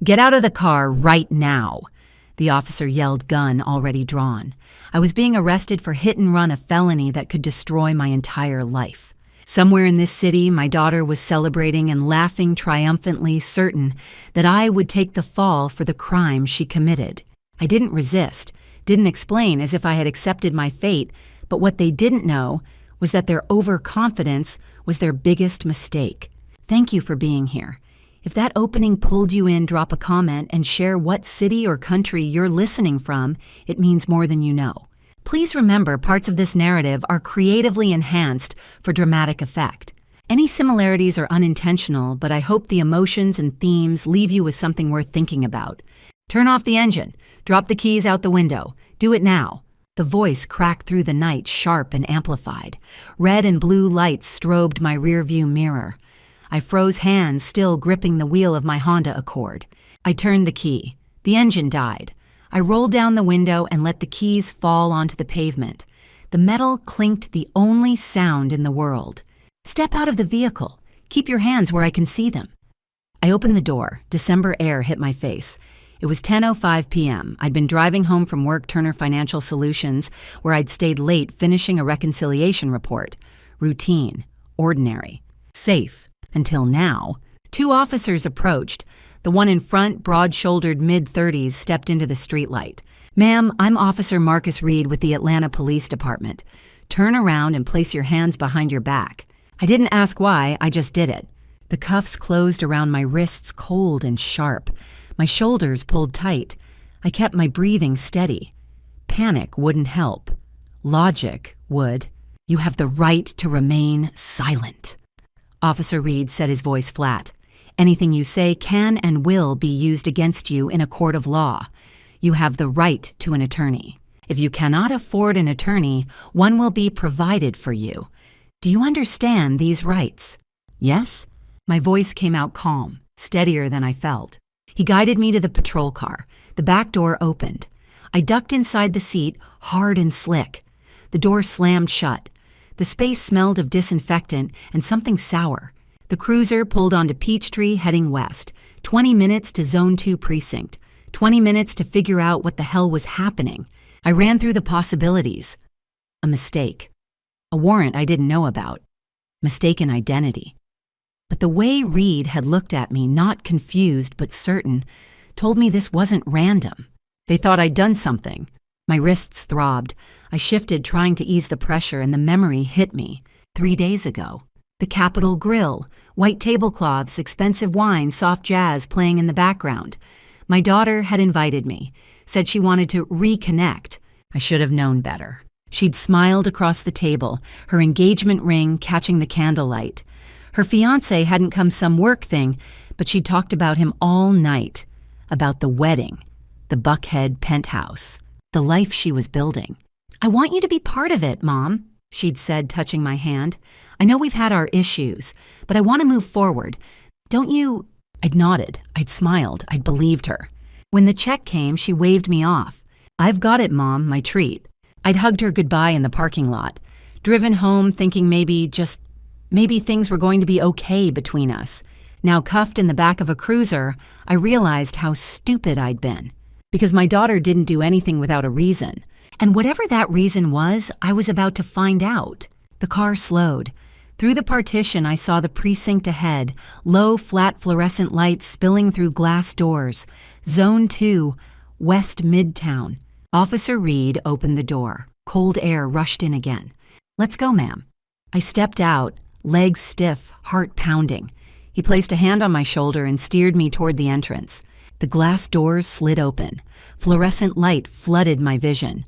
"Get out of the car right now." The officer yelled, gun already drawn. I was being arrested for hit and run, a felony that could destroy my entire life. Somewhere in this city, my daughter was celebrating and laughing triumphantly, certain that I would take the fall for the crime she committed. I didn't resist, didn't explain as if I had accepted my fate, but what they didn't know was that their overconfidence was their biggest mistake. Thank you for being here. If that opening pulled you in, drop a comment and share what city or country you're listening from. It means more than you know. Please remember, parts of this narrative are creatively enhanced for dramatic effect. Any similarities are unintentional, but I hope the emotions and themes leave you with something worth thinking about. Turn off the engine. Drop the keys out the window. Do it now. The voice cracked through the night, sharp and amplified. Red and blue lights strobed my rearview mirror. I froze, hands still gripping the wheel of my Honda Accord. I turned the key. The engine died. I rolled down the window and let the keys fall onto the pavement. The metal clinked, the only sound in the world. Step out of the vehicle. Keep your hands where I can see them. I opened the door. December air hit my face. It was 10:05 p.m. I'd been driving home from work, Turner Financial Solutions, where I'd stayed late finishing a reconciliation report. Routine. Ordinary. Safe. Until now. Two officers approached. The one in front, broad-shouldered, mid-30s, stepped into the streetlight. "Ma'am, I'm Officer Marcus Reed with the Atlanta Police Department. Turn around and place your hands behind your back." I didn't ask why, I just did it. The cuffs closed around my wrists, cold and sharp. My shoulders pulled tight. I kept my breathing steady. Panic wouldn't help. Logic would. "You have the right to remain silent." Officer Reed said, his voice flat. "Anything you say can and will be used against you in a court of law. You have the right to an attorney. If you cannot afford an attorney, one will be provided for you. Do you understand these rights?" "Yes?" My voice came out calm, steadier than I felt. He guided me to the patrol car. The back door opened. I ducked inside the seat, hard and slick. The door slammed shut. The space smelled of disinfectant and something sour. The cruiser pulled onto Peachtree, heading west. 20 minutes to Zone 2 precinct. 20 minutes to figure out what the hell was happening. I ran through the possibilities. A mistake. A warrant I didn't know about. Mistaken identity. But the way Reed had looked at me, not confused but certain, told me this wasn't random. They thought I'd done something. My wrists throbbed. I shifted, trying to ease the pressure, and the memory hit me. 3 days ago. The Capitol Grill, white tablecloths, expensive wine, soft jazz playing in the background. My daughter had invited me, said she wanted to reconnect. I should have known better. She'd smiled across the table, her engagement ring catching the candlelight. Her fiancé hadn't come some work thing, but she'd talked about him all night. About the wedding, the Buckhead penthouse, the life she was building. "I want you to be part of it, Mom," she'd said, touching my hand. "I know we've had our issues, but I want to move forward. Don't you—" I'd nodded, I'd smiled, I'd believed her. When the check came, she waved me off. "I've got it, Mom, my treat." I'd hugged her goodbye in the parking lot, driven home thinking maybe things were going to be okay between us. Now cuffed in the back of a cruiser, I realized how stupid I'd been. Because my daughter didn't do anything without a reason. And whatever that reason was, I was about to find out. The car slowed. Through the partition, I saw the precinct ahead, low, flat fluorescent lights spilling through glass doors. Zone 2, West Midtown. Officer Reed opened the door. Cold air rushed in again. "Let's go, ma'am." I stepped out, legs stiff, heart pounding. He placed a hand on my shoulder and steered me toward the entrance. The glass doors slid open. Fluorescent light flooded my vision.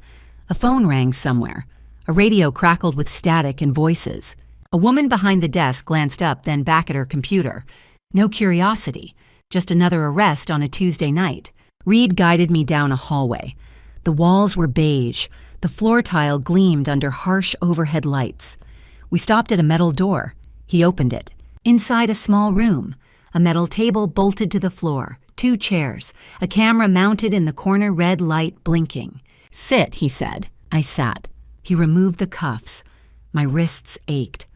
A phone rang somewhere. A radio crackled with static and voices. A woman behind the desk glanced up, then back at her computer. No curiosity, just another arrest on a Tuesday night. Reed guided me down a hallway. The walls were beige. The floor tile gleamed under harsh overhead lights. We stopped at a metal door. He opened it. Inside a small room. A metal table bolted to the floor. 2 chairs. A camera mounted in the corner, red light blinking. "Sit," he said. I sat. He removed the cuffs. My wrists ached.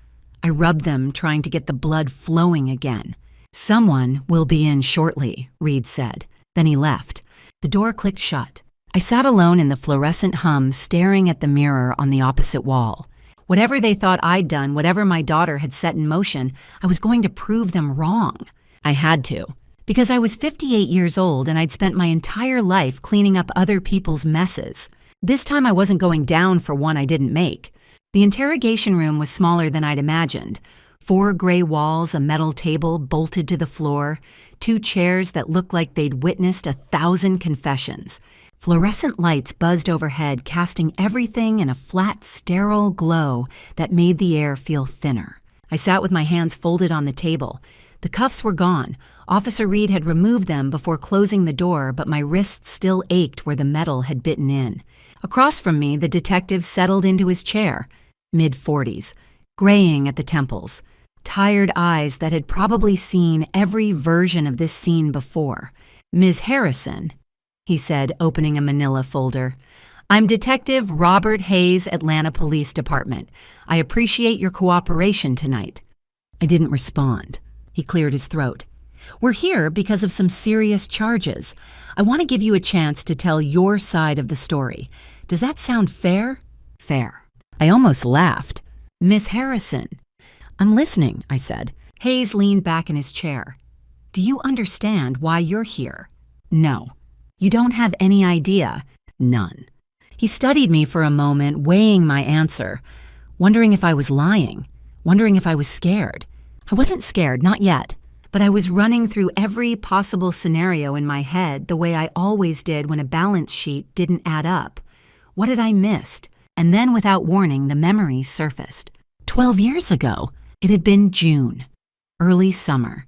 I rubbed them, trying to get the blood flowing again. "Someone will be in shortly," Reed said. Then he left. The door clicked shut. I sat alone in the fluorescent hum, staring at the mirror on the opposite wall. Whatever they thought I'd done, whatever my daughter had set in motion, I was going to prove them wrong. I had to, because I was 58 years old and I'd spent my entire life cleaning up other people's messes. This time I wasn't going down for one I didn't make. The interrogation room was smaller than I'd imagined. 4 gray walls, a metal table bolted to the floor, 2 chairs that looked like they'd witnessed 1,000 confessions. Fluorescent lights buzzed overhead, casting everything in a flat, sterile glow that made the air feel thinner. I sat with my hands folded on the table. The cuffs were gone. Officer Reed had removed them before closing the door, but my wrists still ached where the metal had bitten in. Across from me, the detective settled into his chair, mid-40s, graying at the temples, tired eyes that had probably seen every version of this scene before. "Ms. Harrison," he said, opening a manila folder. "I'm Detective Robert Hayes, Atlanta Police Department. I appreciate your cooperation tonight." I didn't respond. He cleared his throat. "We're here because of some serious charges. I want to give you a chance to tell your side of the story. Does that sound fair?" "Fair." I almost laughed. "Miss Harrison." "I'm listening," I said. Hayes leaned back in his chair. "Do you understand why you're here?" "No." "You don't have any idea?" "None." He studied me for a moment, weighing my answer, wondering if I was lying, wondering if I was scared. I wasn't scared, not yet, but I was running through every possible scenario in my head the way I always did when a balance sheet didn't add up. What had I missed? And then, without warning, the memories surfaced. 12 years ago, it had been June, early summer.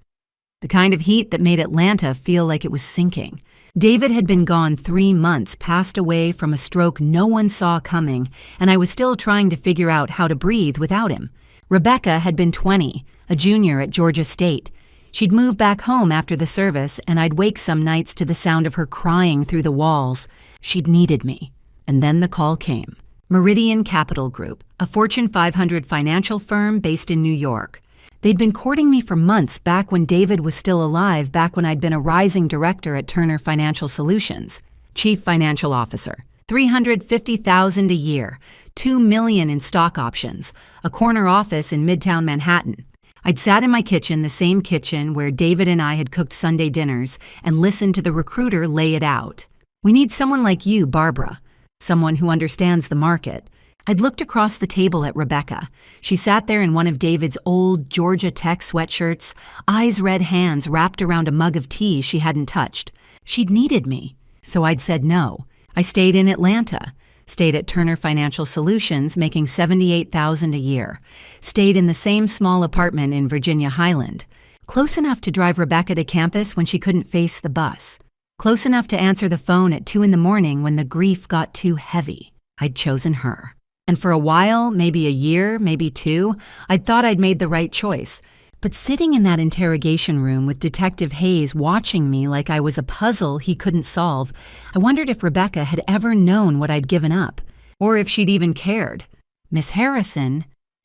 The kind of heat that made Atlanta feel like it was sinking. David had been gone 3 months, passed away from a stroke no one saw coming, and I was still trying to figure out how to breathe without him. Rebecca had been 20, a junior at Georgia State. She'd moved back home after the service, and I'd wake some nights to the sound of her crying through the walls. She'd needed me. And then the call came. Meridian Capital Group, a Fortune 500 financial firm based in New York. They'd been courting me for months, back when David was still alive, back when I'd been a rising director at Turner Financial Solutions. Chief Financial Officer. $350,000 a year, $2 million in stock options, a corner office in Midtown Manhattan. I'd sat in my kitchen, the same kitchen where David and I had cooked Sunday dinners, and listened to the recruiter lay it out. "We need someone like you, Barbara. Someone who understands the market." I'd looked across the table at Rebecca. She sat there in one of David's old Georgia Tech sweatshirts, eyes red, hands wrapped around a mug of tea she hadn't touched. She'd needed me, so I'd said no. I stayed in Atlanta, stayed at Turner Financial Solutions, making $78,000 a year, stayed in the same small apartment in Virginia Highland, close enough to drive Rebecca to campus when she couldn't face the bus, close enough to answer the phone at 2 a.m. when the grief got too heavy. I'd chosen her. And for a while, maybe a year, maybe 2, I'd thought I'd made the right choice. But sitting in that interrogation room with Detective Hayes watching me like I was a puzzle he couldn't solve, I wondered if Rebecca had ever known what I'd given up, or if she'd even cared. "Miss Harrison,"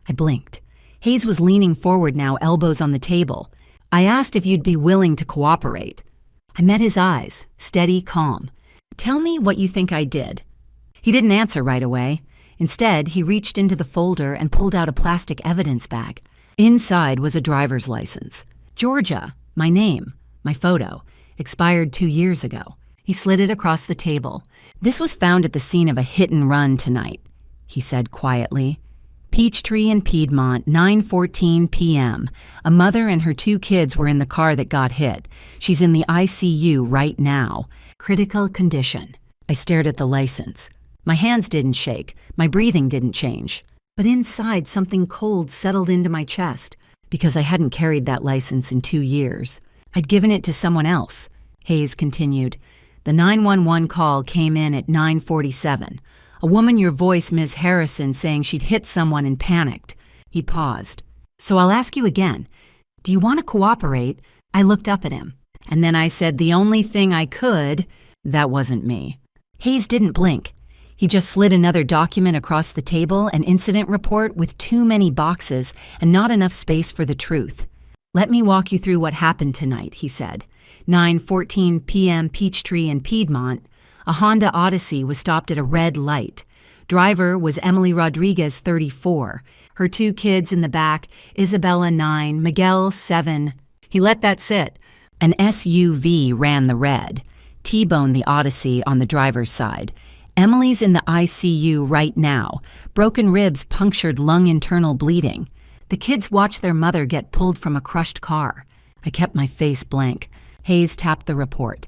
I blinked. Hayes was leaning forward now, elbows on the table. "I asked if you'd be willing to cooperate." I met his eyes, steady, calm. "Tell me what you think I did." He didn't answer right away. Instead, he reached into the folder and pulled out a plastic evidence bag. Inside was a driver's license. Georgia, my name, my photo, expired 2 years ago. He slid it across the table. "This was found at the scene of a hit and run tonight," he said quietly. "Peachtree in Piedmont, 9:14 p.m. A mother and her 2 kids were in the car that got hit. She's in the ICU right now. Critical condition." I stared at the license. My hands didn't shake. My breathing didn't change. But inside, something cold settled into my chest, because I hadn't carried that license in 2 years. I'd given it to someone else. Hayes continued. "The 911 call came in at 9:47. A woman, your voice, Ms. Harrison, saying she'd hit someone and panicked." He paused. "So I'll ask you again. Do you want to cooperate?" I looked up at him. And then I said the only thing I could. That wasn't me. Hayes didn't blink. He just slid another document across the table, an incident report with too many boxes and not enough space for the truth. Let me walk you through what happened tonight, he said. 9:14 p.m. Peachtree in Piedmont. A Honda Odyssey was stopped at a red light. Driver was Emily Rodriguez, 34. Her 2 kids in the back, Isabella, 9, Miguel, 7. He let that sit. An SUV ran the red. T-boned the Odyssey on the driver's side. Emily's in the ICU right now. Broken ribs punctured lung internal bleeding. The kids watched their mother get pulled from a crushed car. I kept my face blank. Hayes tapped the report.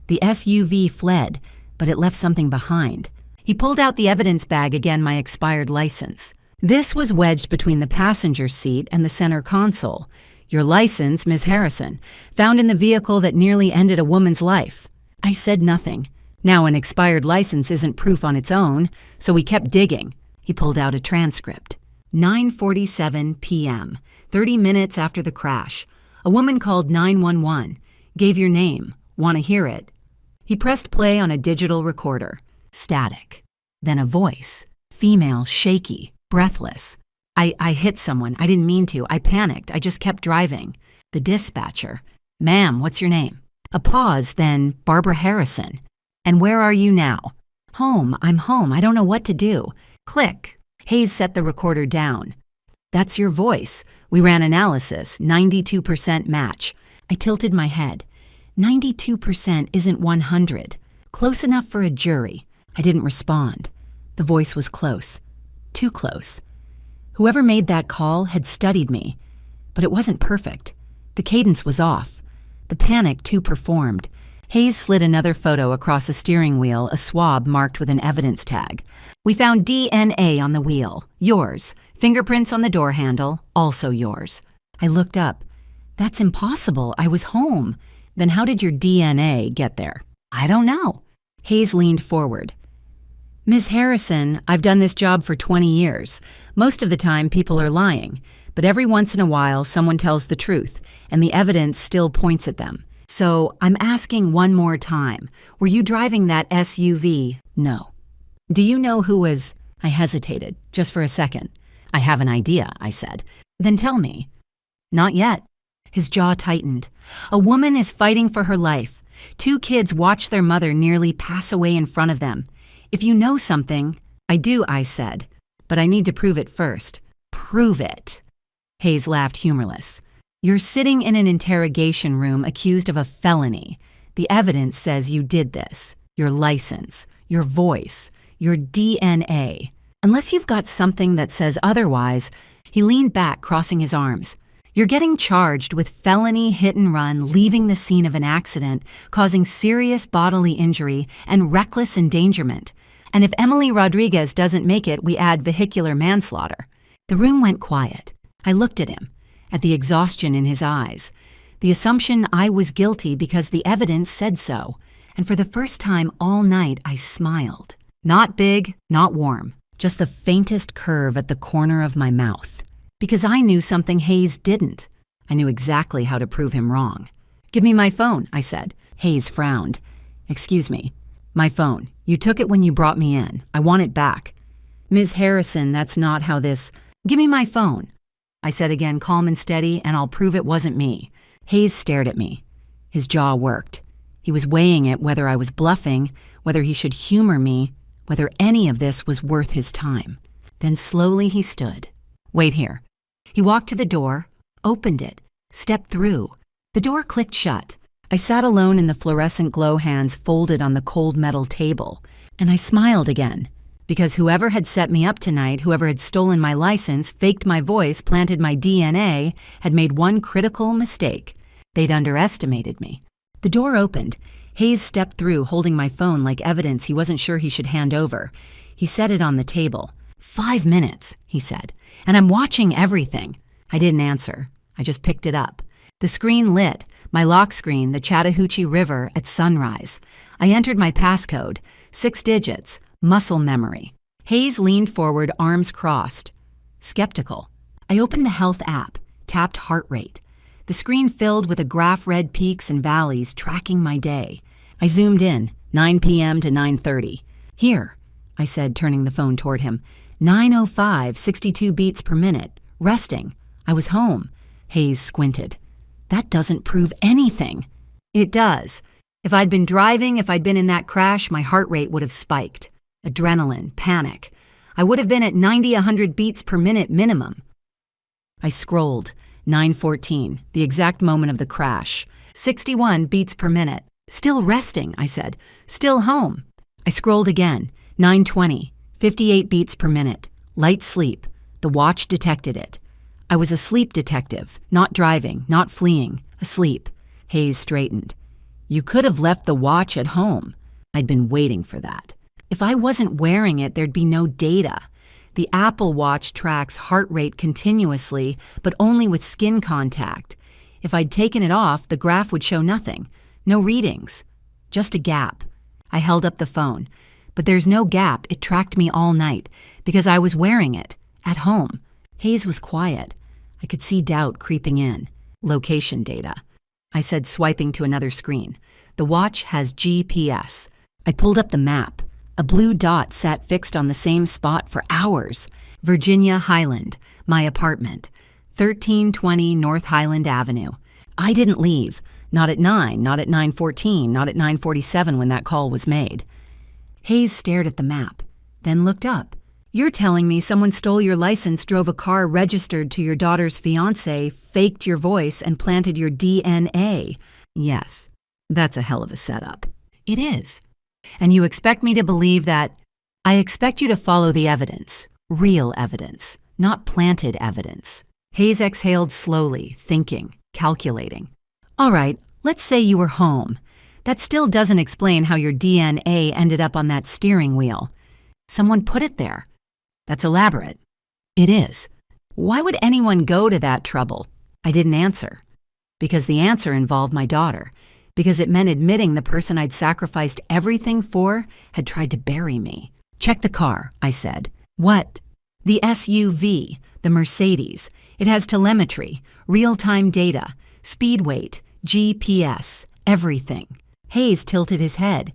The SUV fled, but it left something behind. He pulled out the evidence bag again, my expired license. This was wedged between the passenger seat and the center console. Your license, Ms. Harrison, found in the vehicle that nearly ended a woman's life. I said nothing. Now an expired license isn't proof on its own, so we kept digging. He pulled out a transcript. 9:47 p.m., 30 minutes after the crash. A woman called 911. Gave your name. Want to hear it? He pressed play on a digital recorder. Static. Then a voice. Female, shaky, breathless. I hit someone. I didn't mean to. I panicked. I just kept driving. The dispatcher. Ma'am, what's your name? A pause, then Barbara Harrison. And where are you now? Home. I'm home. I don't know what to do. Click. Hayes set the recorder down. That's your voice. We ran analysis. 92% match. I tilted my head. 92% isn't 100. Close enough for a jury. I didn't respond. The voice was close. Too close. Whoever made that call had studied me. But it wasn't perfect. The cadence was off. The panic too performed. Hayes slid another photo across the steering wheel, a swab marked with an evidence tag. We found DNA on the wheel. Yours. Fingerprints on the door handle. Also yours. I looked up. That's impossible. I was home. Then how did your DNA get there? I don't know. Hayes leaned forward. Ms. Harrison, I've done this job for 20 years. Most of the time, people are lying. But every once in a while, someone tells the truth, and the evidence still points at them. So I'm asking one more time. Were you driving that SUV? No. Do you know who was... I hesitated, just for a second. I have an idea, I said. Then tell me. Not yet. His jaw tightened. A woman is fighting for her life. 2 kids watched their mother nearly pass away in front of them. If you know something... I do, I said. But I need to prove it first. Prove it. Hayes laughed, humorless. You're sitting in an interrogation room accused of a felony. The evidence says you did this. Your license, your voice, your DNA. Unless you've got something that says otherwise, he leaned back, crossing his arms. You're getting charged with felony hit and run, leaving the scene of an accident, causing serious bodily injury, and reckless endangerment. And if Emily Rodriguez doesn't make it, we add vehicular manslaughter. The room went quiet. I looked at him, at the exhaustion in his eyes, the assumption I was guilty because the evidence said so. And for the first time all night, I smiled. Not big, not warm, just the faintest curve at the corner of my mouth. Because I knew something Hayes didn't. I knew exactly how to prove him wrong. Give me my phone, I said. Hayes frowned. Excuse me. My phone. You took it when you brought me in. I want it back. Ms. Harrison, that's not how this... Give me my phone. I said again, calm and steady, and I'll prove it wasn't me. Hayes stared at me. His jaw worked. He was weighing it, whether I was bluffing, whether he should humor me, whether any of this was worth his time. Then slowly he stood. Wait here. He walked to the door, opened it, stepped through. The door clicked shut. I sat alone in the fluorescent glow, hands folded on the cold metal table, and I smiled again. Because whoever had set me up tonight, whoever had stolen my license, faked my voice, planted my DNA, had made one critical mistake. They'd underestimated me. The door opened. Hayes stepped through, holding my phone like evidence he wasn't sure he should hand over. He set it on the table. 5 minutes, he said, and I'm watching everything. I didn't answer. I just picked it up. The screen lit, my lock screen, the Chattahoochee River at sunrise. I entered my passcode, 6 digits, muscle memory. Hayes leaned forward, arms crossed. Skeptical. I opened the health app, tapped heart rate. The screen filled with a graph read peaks and valleys tracking my day. I zoomed in, 9 p.m. to 9:30. Here, I said, turning the phone toward him. 9:05, 62 beats per minute. Resting. I was home. Hayes squinted. That doesn't prove anything. It does. If I'd been driving, if I'd been in that crash, my heart rate would have spiked. Adrenaline, panic. I would have been at 90-100 beats per minute minimum. I scrolled. 9:14, the exact moment of the crash. 61 beats per minute. Still resting, I said. Still home. I scrolled again. 9:20, 58 beats per minute. Light sleep. The watch detected it. I was a sleep detective, not driving, not fleeing, asleep. Hayes straightened. You could have left the watch at home. I'd been waiting for that. If I wasn't wearing it, there'd be no data. The Apple Watch tracks heart rate continuously, but only with skin contact. If I'd taken it off, the graph would show nothing. No readings. Just a gap. I held up the phone. But there's no gap. It tracked me all night because I was wearing it. At home. Hayes was quiet. I could see doubt creeping in. Location data. I said, swiping to another screen. The watch has GPS. I pulled up the map. A blue dot sat fixed on the same spot for hours. Virginia Highland, my apartment. 1320 North Highland Avenue. I didn't leave. Not at 9, not at 9:14, not at 9:47 when that call was made. Hayes stared at the map, then looked up. You're telling me someone stole your license, drove a car registered to your daughter's fiancé, faked your voice, and planted your DNA? Yes, that's a hell of a setup. It is. And you expect me to believe that? I expect you to follow the evidence. Real evidence, not planted evidence. Hayes exhaled slowly, thinking, calculating. All right, let's say you were home. That still doesn't explain how your DNA ended up on that steering wheel. Someone put it there. That's elaborate. It is. Why would anyone go to that trouble? I didn't answer. Because the answer involved my daughter. Because it meant admitting the person I'd sacrificed everything for had tried to bury me. Check the car, I said. What? The SUV, the Mercedes. It has telemetry, real-time data, speed weight, GPS, everything. Hayes tilted his head.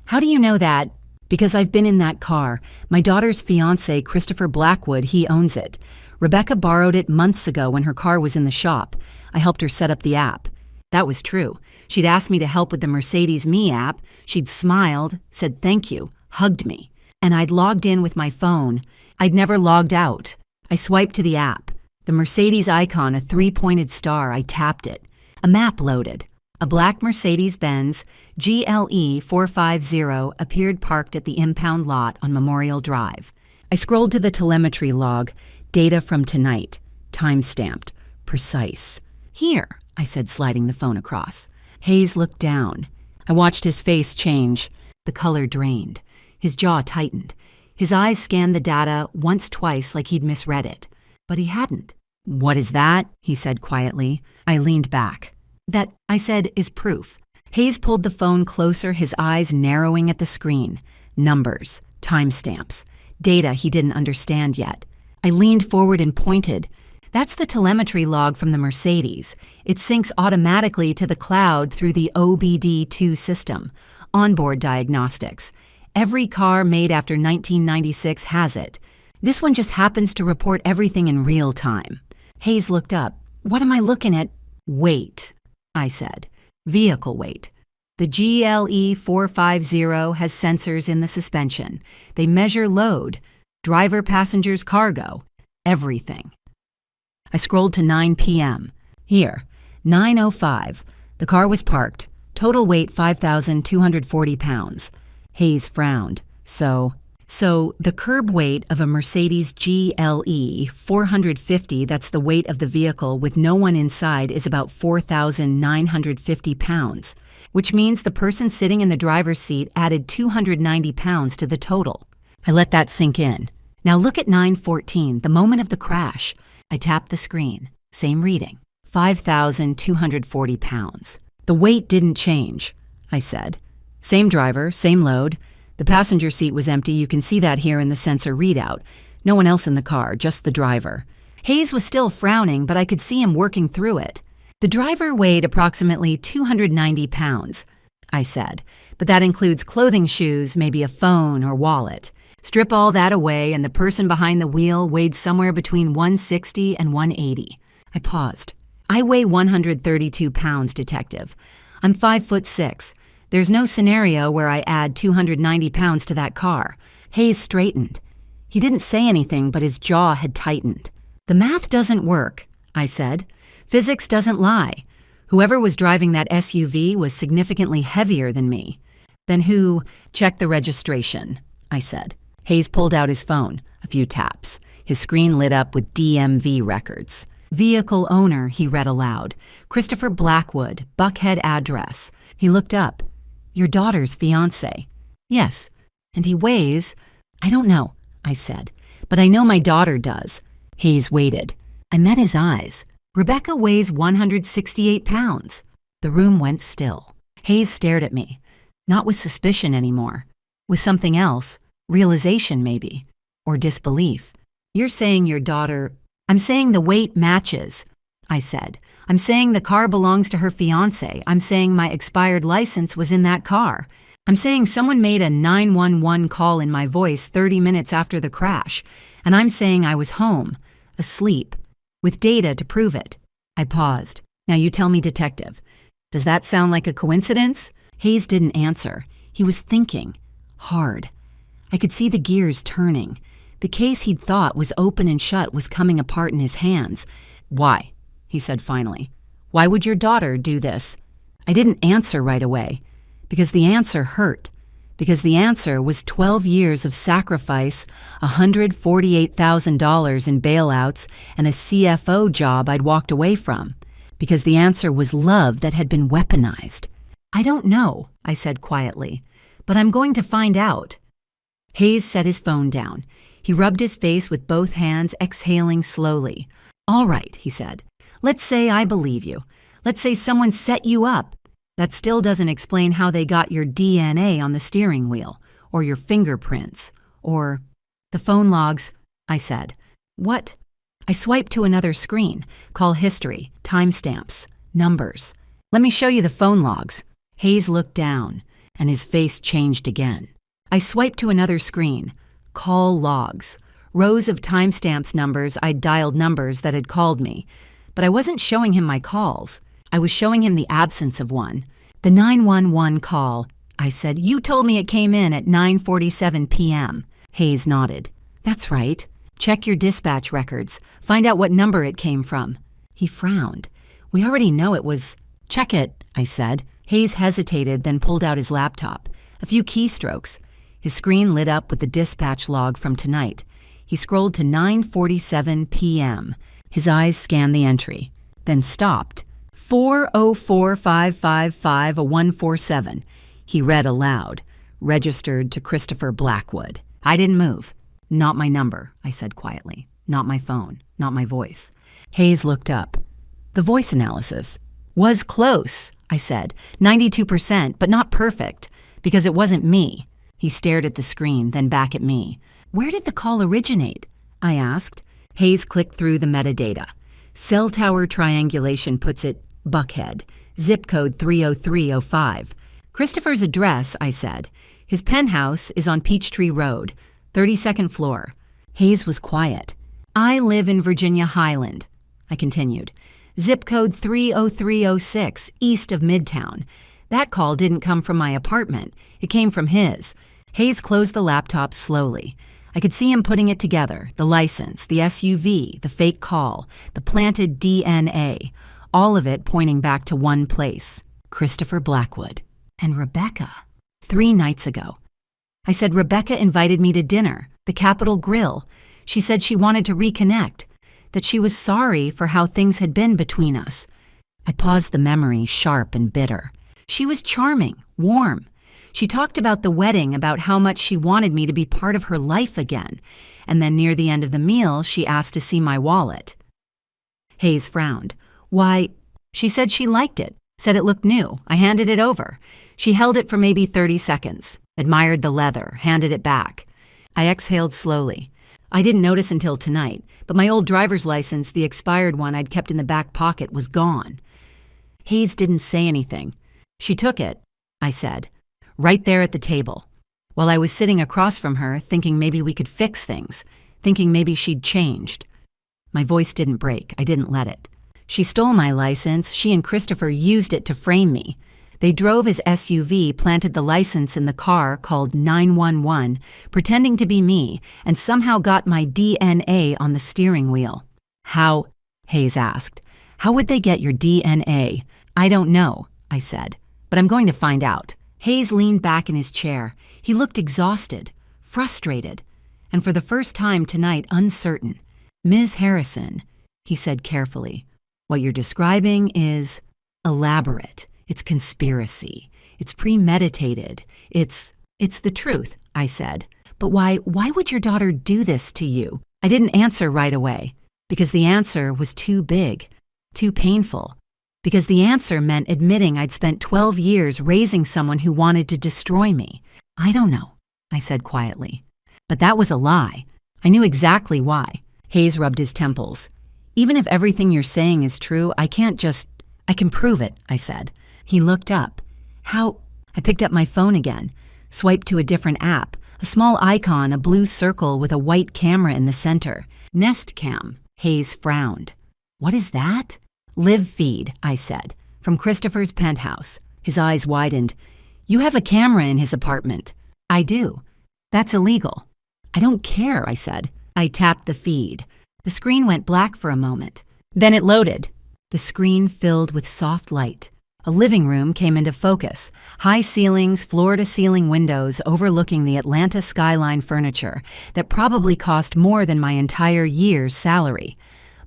How do you know that? Because I've been in that car. My daughter's fiancé, Christopher Blackwood, he owns it. Rebecca borrowed it months ago when her car was in the shop. I helped her set up the app. That was true. She'd asked me to help with the Mercedes Me app. She'd smiled, said thank you, hugged me. And I'd logged in with my phone. I'd never logged out. I swiped to the app. The Mercedes icon, a 3-pointed star, I tapped it. A map loaded. A black Mercedes-Benz GLE 450 appeared parked at the impound lot on Memorial Drive. I scrolled to the telemetry log, data from tonight, time-stamped, precise. Here, I said, sliding the phone across. Hayes looked down. I watched his face change. The color drained. His jaw tightened. His eyes scanned the data once, twice, like he'd misread it. But he hadn't. What is that? He said quietly. I leaned back. That, I said, is proof. Hayes pulled the phone closer, his eyes narrowing at the screen. Numbers, timestamps, data he didn't understand yet. I leaned forward and pointed. That's the telemetry log from the Mercedes. It syncs automatically to the cloud through the OBD2 system, onboard diagnostics. Every car made after 1996 has it. This one just happens to report everything in real time. Hayes looked up. What am I looking at? Weight, I said. Vehicle weight. The GLE 450 has sensors in the suspension. They measure load, driver, passengers, cargo, everything. I scrolled to 9 p.m. Here, 9:05. The car was parked. Total weight 5,240 pounds. Hayes frowned. So the curb weight of a Mercedes GLE 450, that's the weight of the vehicle with no one inside, is about 4,950 pounds, which means the person sitting in the driver's seat added 290 pounds to the total. I let that sink in. Now look at 9:14, the moment of the crash. I tapped the screen. Same reading. 5,240 pounds. The weight didn't change, I said. Same driver, same load. The passenger seat was empty. You can see that here in the sensor readout. No one else in the car, just the driver. Hayes was still frowning, but I could see him working through it. The driver weighed approximately 290 pounds, I said, but that includes clothing, shoes, maybe a phone or wallet. Strip all that away, and the person behind the wheel weighed somewhere between 160 and 180. I paused. I weigh 132 pounds, detective. I'm 5'6". There's no scenario where I add 290 pounds to that car. Hayes straightened. He didn't say anything, but his jaw had tightened. The math doesn't work, I said. Physics doesn't lie. Whoever was driving that SUV was significantly heavier than me. Then who? Check the registration, I said. Hayes pulled out his phone. A few taps. His screen lit up with DMV records. Vehicle owner, he read aloud. Christopher Blackwood, Buckhead address. He looked up. Your daughter's fiancé. Yes. And he weighs... I don't know, I said. But I know my daughter does. Hayes waited. I met his eyes. Rebecca weighs 168 pounds. The room went still. Hayes stared at me. Not with suspicion anymore. With something else. Realization, maybe. Or disbelief. You're saying your daughter... I'm saying the weight matches, I said. I'm saying the car belongs to her fiancé. I'm saying my expired license was in that car. I'm saying someone made a 911 call in my voice 30 minutes after the crash. And I'm saying I was home, asleep, with data to prove it. I paused. Now you tell me, detective. Does that sound like a coincidence? Hayes didn't answer. He was thinking. Hard. I could see the gears turning. The case he'd thought was open and shut was coming apart in his hands. Why? He said finally. Why would your daughter do this? I didn't answer right away. Because the answer hurt. Because the answer was 12 years of sacrifice, $148,000 in bailouts, and a CFO job I'd walked away from. Because the answer was love that had been weaponized. I don't know, I said quietly, but I'm going to find out. Hayes set his phone down. He rubbed his face with both hands, exhaling slowly. All right, he said. Let's say I believe you. Let's say someone set you up. That still doesn't explain how they got your DNA on the steering wheel, or your fingerprints, or... The phone logs, I said. What? I swiped to another screen. Call history, timestamps, numbers. Let me show you the phone logs. Hayes looked down, and his face changed again. I swiped to another screen. Call logs. Rows of timestamps numbers. I'd dialed numbers that had called me. But I wasn't showing him my calls. I was showing him the absence of one. The 911 call. I said, you told me it came in at 9:47 p.m. Hayes nodded. That's right. Check your dispatch records. Find out what number it came from. He frowned. We already know it was... Check it, I said. Hayes hesitated, then pulled out his laptop. A few keystrokes. His screen lit up with the dispatch log from tonight. He scrolled to 9:47 p.m. His eyes scanned the entry, then stopped. 404-555-147. He read aloud. Registered to Christopher Blackwood. I didn't move. Not my number, I said quietly. Not my phone. Not my voice. Hayes looked up. The voice analysis. Was close, I said. 92%, but not perfect. Because it wasn't me. He stared at the screen, then back at me. Where did the call originate? I asked. Hayes clicked through the metadata. Cell tower triangulation puts it Buckhead. Zip code 30305. Christopher's address, I said. His penthouse is on Peachtree Road, 32nd floor. Hayes was quiet. I live in Virginia Highland, I continued. Zip code 30306, east of Midtown. That call didn't come from my apartment. It came from his. Hayes closed the laptop slowly. I could see him putting it together, the license, the SUV, the fake call, the planted DNA, all of it pointing back to one place, Christopher Blackwood. And Rebecca. 3 nights ago. I said Rebecca invited me to dinner, the Capitol Grill. She said she wanted to reconnect, that she was sorry for how things had been between us. I paused the memory, sharp and bitter. She was charming, warm. She talked about the wedding, about how much she wanted me to be part of her life again. And then near the end of the meal, she asked to see my wallet. Hayes frowned. Why, she said she liked it, said it looked new. I handed it over. She held it for maybe 30 seconds, admired the leather, handed it back. I exhaled slowly. I didn't notice until tonight, but my old driver's license, the expired one I'd kept in the back pocket, was gone. Hayes didn't say anything. She took it, I said. Right there at the table, while I was sitting across from her, thinking maybe we could fix things, thinking maybe she'd changed. My voice didn't break. I didn't let it. She stole my license. She and Christopher used it to frame me. They drove his SUV, planted the license in the car, called 911, pretending to be me, and somehow got my DNA on the steering wheel. How? Hayes asked. How would they get your DNA? I don't know, I said, but I'm going to find out. Hayes leaned back in his chair. He looked exhausted, frustrated, and for the first time tonight uncertain. Ms. Harrison, he said carefully, what you're describing is elaborate. It's conspiracy. It's premeditated. It's the truth, I said. But why would your daughter do this to you? I didn't answer right away, because the answer was too big, too painful. Because the answer meant admitting I'd spent 12 years raising someone who wanted to destroy me. I don't know, I said quietly. But that was a lie. I knew exactly why. Hayes rubbed his temples. Even if everything you're saying is true, I can prove it, I said. He looked up. How? I picked up my phone again, swiped to a different app, a small icon, a blue circle with a white camera in the center. Nest Cam. Hayes frowned. What is that? Live feed, I said, from Christopher's penthouse. His eyes widened. You have a camera in his apartment. I do. That's illegal. I don't care, I said. I tapped the feed. The screen went black for a moment. Then it loaded. The screen filled with soft light. A living room came into focus. High ceilings, floor-to-ceiling windows overlooking the Atlanta skyline furniture that probably cost more than my entire year's salary.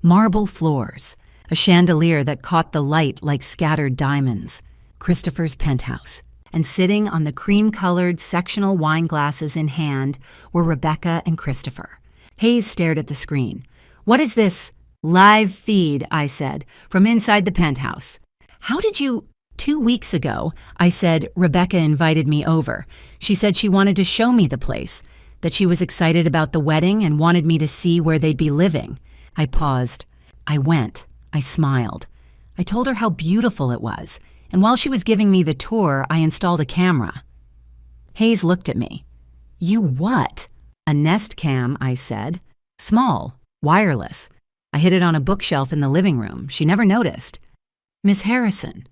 Marble floors. A chandelier that caught the light like scattered diamonds. Christopher's penthouse. And sitting on the cream-colored sectional wine glasses in hand were Rebecca and Christopher. Hayes stared at the screen. What is this? Live feed, I said, from inside the penthouse. How did you... 2 weeks ago, I said Rebecca invited me over. She said she wanted to show me the place, that she was excited about the wedding and wanted me to see where they'd be living. I paused. I went. I smiled. I told her how beautiful it was, and while she was giving me the tour, I installed a camera. Hayes looked at me. You what? A Nest Cam, I said. Small, wireless. I hid it on a bookshelf in the living room. She never noticed. Miss Harrison,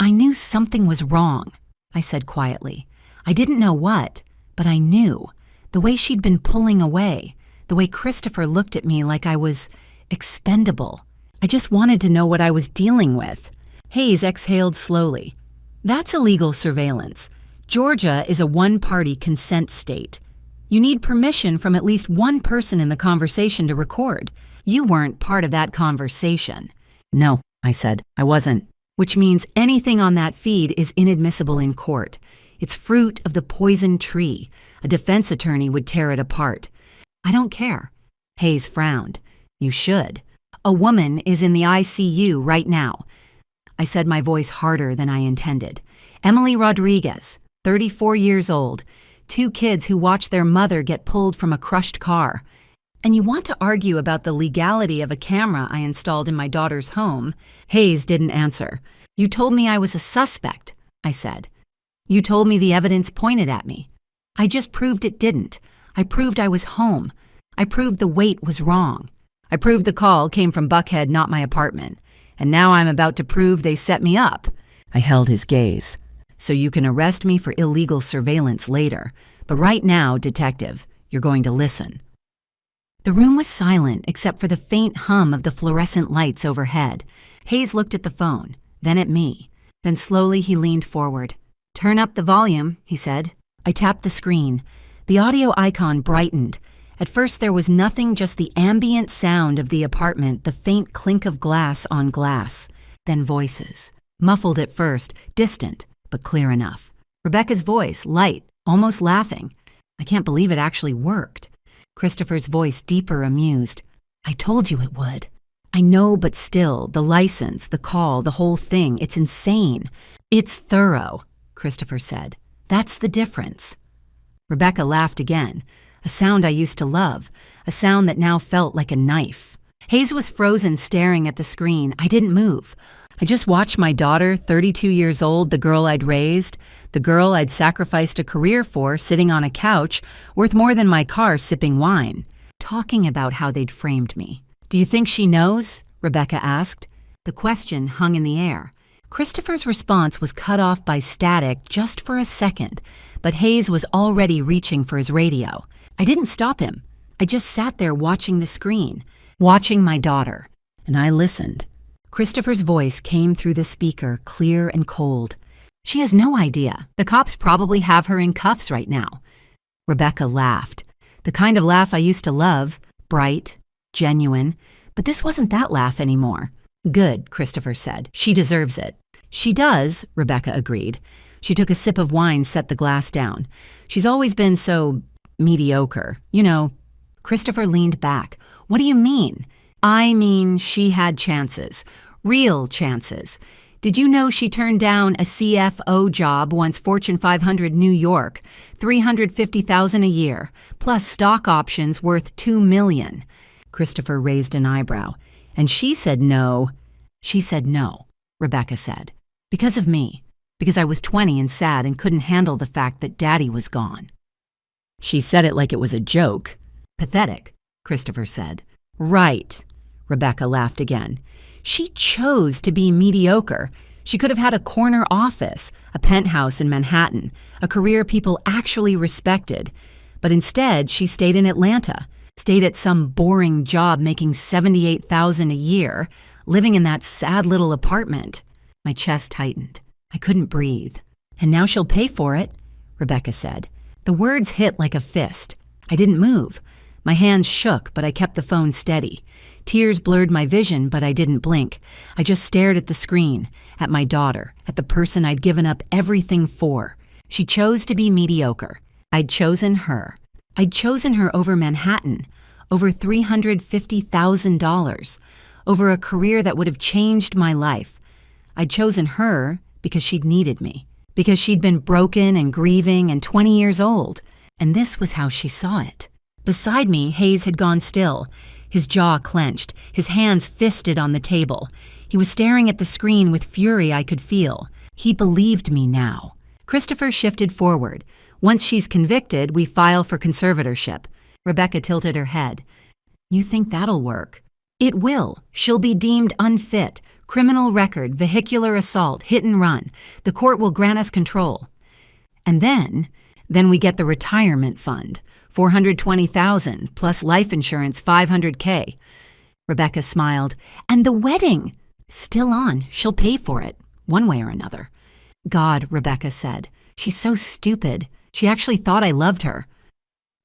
I knew something was wrong, I said quietly. I didn't know what, but I knew. The way she'd been pulling away, the way Christopher looked at me like I was expendable. I just wanted to know what I was dealing with. Hayes exhaled slowly. That's illegal surveillance. Georgia is a one-party consent state. You need permission from at least one person in the conversation to record. You weren't part of that conversation. No, I said, I wasn't. Which means anything on that feed is inadmissible in court. It's fruit of the poison tree. A defense attorney would tear it apart. I don't care. Hayes frowned. You should. A woman is in the ICU right now. I said, my voice harder than I intended. Emily Rodriguez, 34 years old. 2 kids who watched their mother get pulled from a crushed car. And you want to argue about the legality of a camera I installed in my daughter's home? Hayes didn't answer. You told me I was a suspect, I said. You told me the evidence pointed at me. I just proved it didn't. I proved I was home. I proved the weight was wrong. I proved the call came from Buckhead, not my apartment. And now I'm about to prove they set me up. I held his gaze. So you can arrest me for illegal surveillance later. But right now, detective, you're going to listen. The room was silent except for the faint hum of the fluorescent lights overhead. Hayes looked at the phone, then at me. Then slowly he leaned forward. Turn up the volume, he said. I tapped the screen. The audio icon brightened. At first there was nothing, just the ambient sound of the apartment, the faint clink of glass on glass. Then voices. Muffled at first, distant, but clear enough. Rebecca's voice, light, almost laughing. I can't believe it actually worked. Christopher's voice, deeper, amused. I told you it would. I know, but still, the license, the call, the whole thing, it's insane. It's thorough, Christopher said. That's the difference. Rebecca laughed again. A sound I used to love, a sound that now felt like a knife. Hayes was frozen, staring at the screen. I didn't move. I just watched my daughter, 32 years old, the girl I'd raised, the girl I'd sacrificed a career for, sitting on a couch, worth more than my car sipping wine, talking about how they'd framed me. Do you think she knows? Rebecca asked. The question hung in the air. Christopher's response was cut off by static just for a second, but Hayes was already reaching for his radio. I didn't stop him. I just sat there watching the screen, watching my daughter, and I listened. Christopher's voice came through the speaker, clear and cold. She has no idea. The cops probably have her in cuffs right now. Rebecca laughed. The kind of laugh I used to love, bright, genuine, but this wasn't that laugh anymore. Good, Christopher said. She deserves it. She does, Rebecca agreed. She took a sip of wine, set the glass down. She's always been so mediocre. You know. Christopher leaned back. What do you mean? I mean she had chances. Real chances. Did you know she turned down a CFO job once Fortune 500 New York, $350,000 a year, plus stock options worth $2 million? Christopher raised an eyebrow. And she said no. She said no, Rebecca said. Because of me. Because I was 20 and sad and couldn't handle the fact that Daddy was gone. She said it like it was a joke. Pathetic, Christopher said. Right, Rebecca laughed again. She chose to be mediocre. She could have had a corner office, a penthouse in Manhattan, a career people actually respected. But instead, she stayed in Atlanta, stayed at some boring job making $78,000 a year, living in that sad little apartment. My chest tightened. I couldn't breathe. And now she'll pay for it, Rebecca said. The words hit like a fist. I didn't move. My hands shook, but I kept the phone steady. Tears blurred my vision, but I didn't blink. I just stared at the screen, at my daughter, at the person I'd given up everything for. She chose to be mediocre. I'd chosen her. I'd chosen her over Manhattan, over $350,000, over a career that would have changed my life. I'd chosen her because she'd needed me, because she'd been broken and grieving and 20 years old. And this was how she saw it. Beside me, Hayes had gone still, his jaw clenched, his hands fisted on the table. He was staring at the screen with fury I could feel. He believed me now. Christopher shifted forward. Once she's convicted, we file for conservatorship. Rebecca tilted her head. You think that'll work? It will. She'll be deemed unfit. Criminal record, vehicular assault, hit and run. The court will grant us control. And then we get the retirement fund. $420,000 plus life insurance $500K. Rebecca smiled. And the wedding? Still on. She'll pay for it, one way or another. God, Rebecca said. She's so stupid. She actually thought I loved her.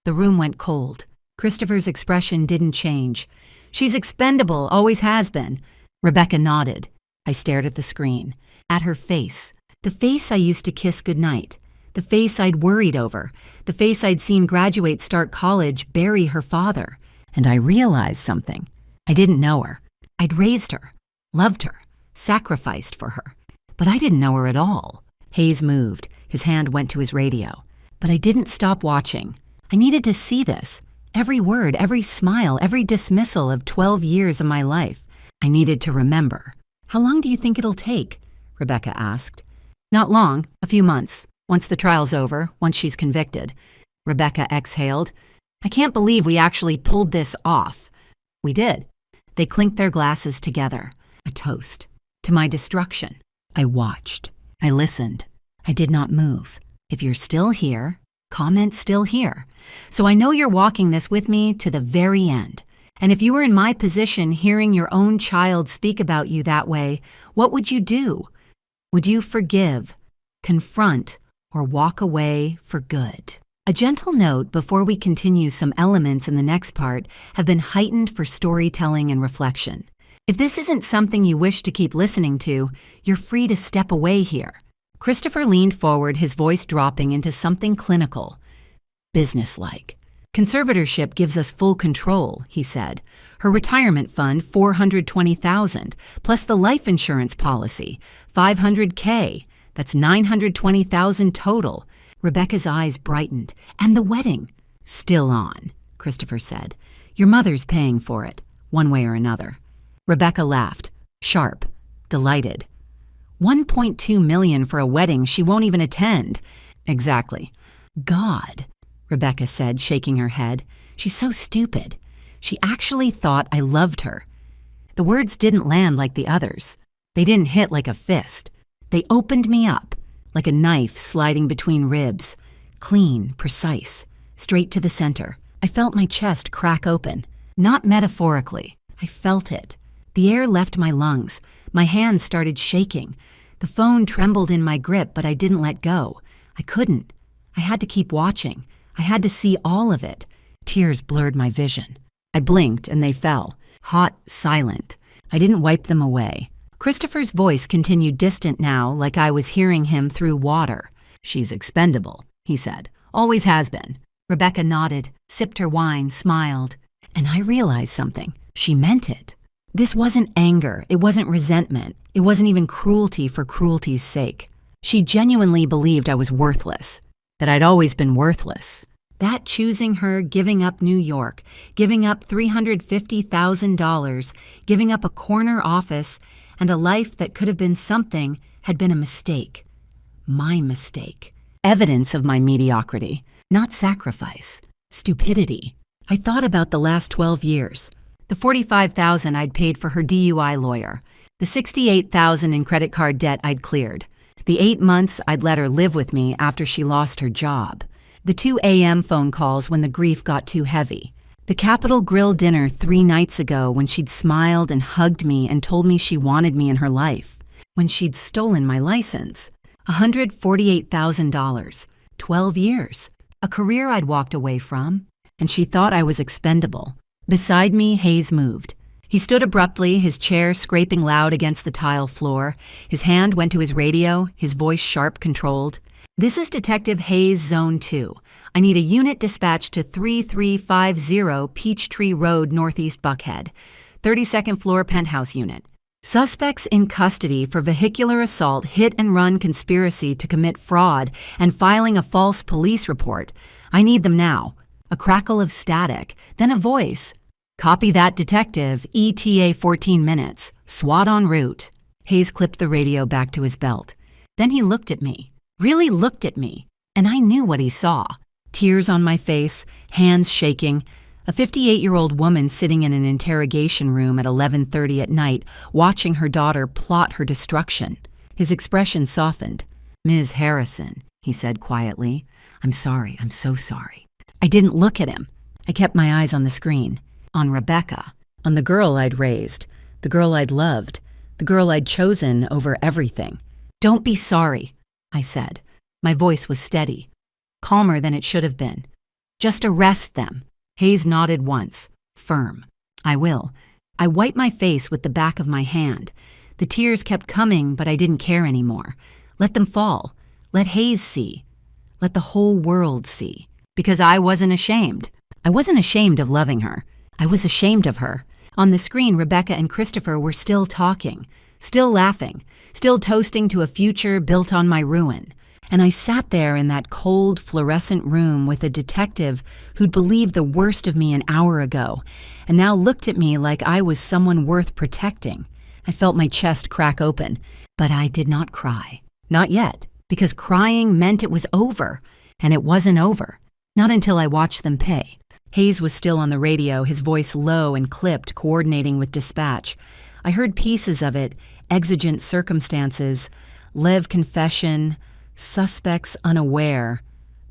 The room went cold. Christopher's expression didn't change. She's expendable, always has been. Rebecca nodded. I stared at the screen, at her face, the face I used to kiss goodnight. The face I'd worried over, the face I'd seen graduate start college bury her father. And I realized something. I didn't know her. I'd raised her, loved her, sacrificed for her. But I didn't know her at all. Hayes moved. His hand went to his radio. But I didn't stop watching. I needed to see this. Every word, every smile, every dismissal of 12 years of my life. I needed to remember. How long do you think it'll take? Rebecca asked. Not long, a few months. Once the trial's over, once she's convicted. Rebecca exhaled. I can't believe we actually pulled this off. We did. They clinked their glasses together. A toast. To my destruction. I watched. I listened. I did not move. If you're still here, comment still here. So I know you're walking this with me to the very end. And if you were in my position hearing your own child speak about you that way, what would you do? Would you forgive, confront, or walk away for good? A gentle note before we continue: some elements in the next part have been heightened for storytelling and reflection. If this isn't something you wish to keep listening to, you're free to step away here. Christopher leaned forward, his voice dropping into something clinical, businesslike. Conservatorship gives us full control, he said. Her retirement fund, $420,000, plus the life insurance policy, $500K. That's $920,000 total. Rebecca's eyes brightened. And the wedding? Still on, Christopher said. Your mother's paying for it, one way or another. Rebecca laughed, sharp, delighted. $1.2 million for a wedding she won't even attend. Exactly. God, Rebecca said, shaking her head. She's so stupid. She actually thought I loved her. The words didn't land like the others. They didn't hit like a fist. They opened me up, like a knife sliding between ribs. Clean, precise, straight to the center. I felt my chest crack open. Not metaphorically. I felt it. The air left my lungs. My hands started shaking. The phone trembled in my grip, but I didn't let go. I couldn't. I had to keep watching. I had to see all of it. Tears blurred my vision. I blinked and they fell. Hot, silent. I didn't wipe them away. Christopher's voice continued distant now, like I was hearing him through water. "She's expendable," he said. "Always has been." Rebecca nodded, sipped her wine, smiled. And I realized something. She meant it. This wasn't anger. It wasn't resentment. It wasn't even cruelty for cruelty's sake. She genuinely believed I was worthless, that I'd always been worthless. That choosing her, giving up New York, giving up $350,000, giving up a corner office, and a life that could have been something had been a mistake. My mistake. Evidence of my mediocrity. Not sacrifice. Stupidity. I thought about the last 12 years. The $45,000 I'd paid for her DUI lawyer. The $68,000 in credit card debt I'd cleared. The 8 months I'd let her live with me after she lost her job. The 2 a.m. phone calls when the grief got too heavy. The Capitol Grill dinner 3 nights ago when she'd smiled and hugged me and told me she wanted me in her life. When she'd stolen my license. $148,000. 12 years. A career I'd walked away from. And she thought I was expendable. Beside me, Hayes moved. He stood abruptly, his chair scraping loud against the tile floor. His hand went to his radio, his voice sharp, controlled. "This is Detective Hayes, Zone 2. I need a unit dispatched to 3350 Peachtree Road, Northeast Buckhead. 32nd floor penthouse unit. Suspects in custody for vehicular assault, hit-and-run conspiracy to commit fraud, and filing a false police report. I need them now." A crackle of static, then a voice. "Copy that, detective. ETA 14 minutes. SWAT en route." Hayes clipped the radio back to his belt. Then he looked at me. Really looked at me. And I knew what he saw. Tears on my face, hands shaking. A 58-year-old woman sitting in an interrogation room at 11:30 at night, watching her daughter plot her destruction. His expression softened. "Ms. Harrison," he said quietly. "I'm sorry. I'm so sorry." I didn't look at him. I kept my eyes on the screen. On Rebecca. On the girl I'd raised. The girl I'd loved. The girl I'd chosen over everything. "Don't be sorry," I said. My voice was steady. Calmer than it should have been. "Just arrest them." Hayes nodded once. Firm. "I will." I wiped my face with the back of my hand. The tears kept coming, but I didn't care anymore. Let them fall. Let Hayes see. Let the whole world see. Because I wasn't ashamed. I wasn't ashamed of loving her. I was ashamed of her. On the screen, Rebecca and Christopher were still talking, still laughing, still toasting to a future built on my ruin. And I sat there in that cold, fluorescent room with a detective who'd believed the worst of me an hour ago, and now looked at me like I was someone worth protecting. I felt my chest crack open, but I did not cry. Not yet, because crying meant it was over, and it wasn't over. Not until I watched them pay. Hayes was still on the radio, his voice low and clipped, coordinating with dispatch. I heard pieces of it, exigent circumstances, Lev confession, suspects unaware,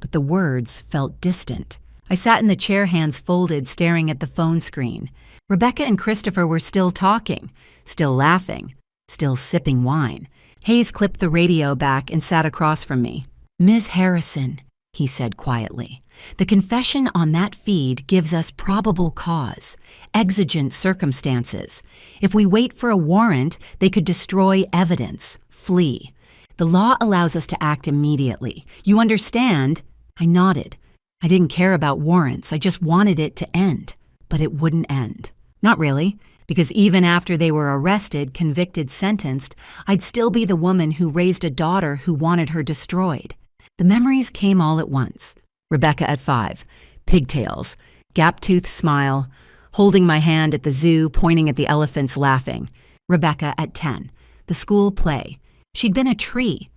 but the words felt distant. I sat in the chair, hands folded, staring at the phone screen. Rebecca and Christopher were still talking, still laughing, still sipping wine. Hayes clipped the radio back and sat across from me. "Ms. Harrison," he said quietly. "The confession on that feed gives us probable cause, exigent circumstances. If we wait for a warrant, they could destroy evidence, flee. The law allows us to act immediately. You understand?" I nodded. I didn't care about warrants. I just wanted it to end. But it wouldn't end. Not really, because even after they were arrested, convicted, sentenced, I'd still be the woman who raised a daughter who wanted her destroyed. The memories came all at once. Rebecca at 5, pigtails, gap-toothed smile, holding my hand at the zoo, pointing at the elephants, laughing. Rebecca at 10, the school play. She'd been a tree.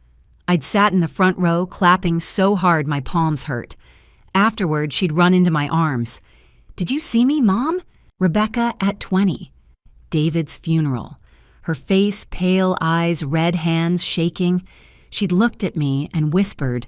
I'd sat in the front row, clapping so hard my palms hurt. Afterward, she'd run into my arms. "Did you see me, Mom?" Rebecca at 20. David's funeral. Her face, pale eyes, red hands shaking. She'd looked at me and whispered,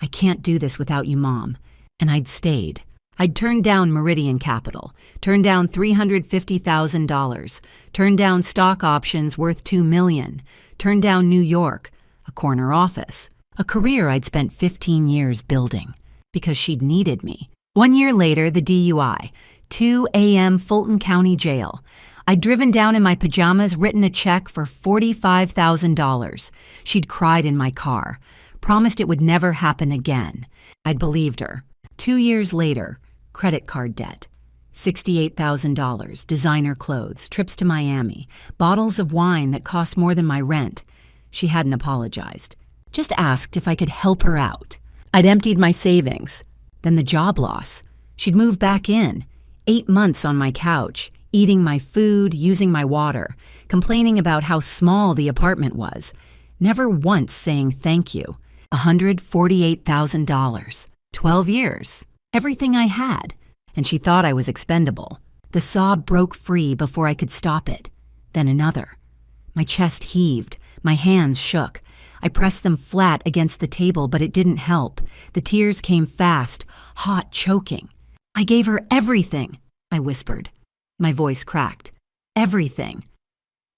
"I can't do this without you, Mom." And I'd stayed. I'd turned down Meridian Capital, turned down $350,000, turned down stock options worth $2 million, turned down New York, a corner office, a career I'd spent 15 years building, because she'd needed me. 1 year later, the DUI, 2 a.m. Fulton County Jail. I'd driven down in my pajamas, written a check for $45,000. She'd cried in my car, promised it would never happen again. I'd believed her. 2 years later, credit card debt, $68,000, designer clothes, trips to Miami, bottles of wine that cost more than my rent. She hadn't apologized, just asked if I could help her out. I'd emptied my savings. Then the job loss. She'd moved back in, 8 months on my couch, eating my food, using my water, complaining about how small the apartment was, never once saying thank you. $148,000, 12 years. Everything I had, and she thought I was expendable. The sob broke free before I could stop it. Then another. My chest heaved, my hands shook. I pressed them flat against the table, but it didn't help. The tears came fast, hot, choking. "I gave her everything," I whispered. My voice cracked. "Everything."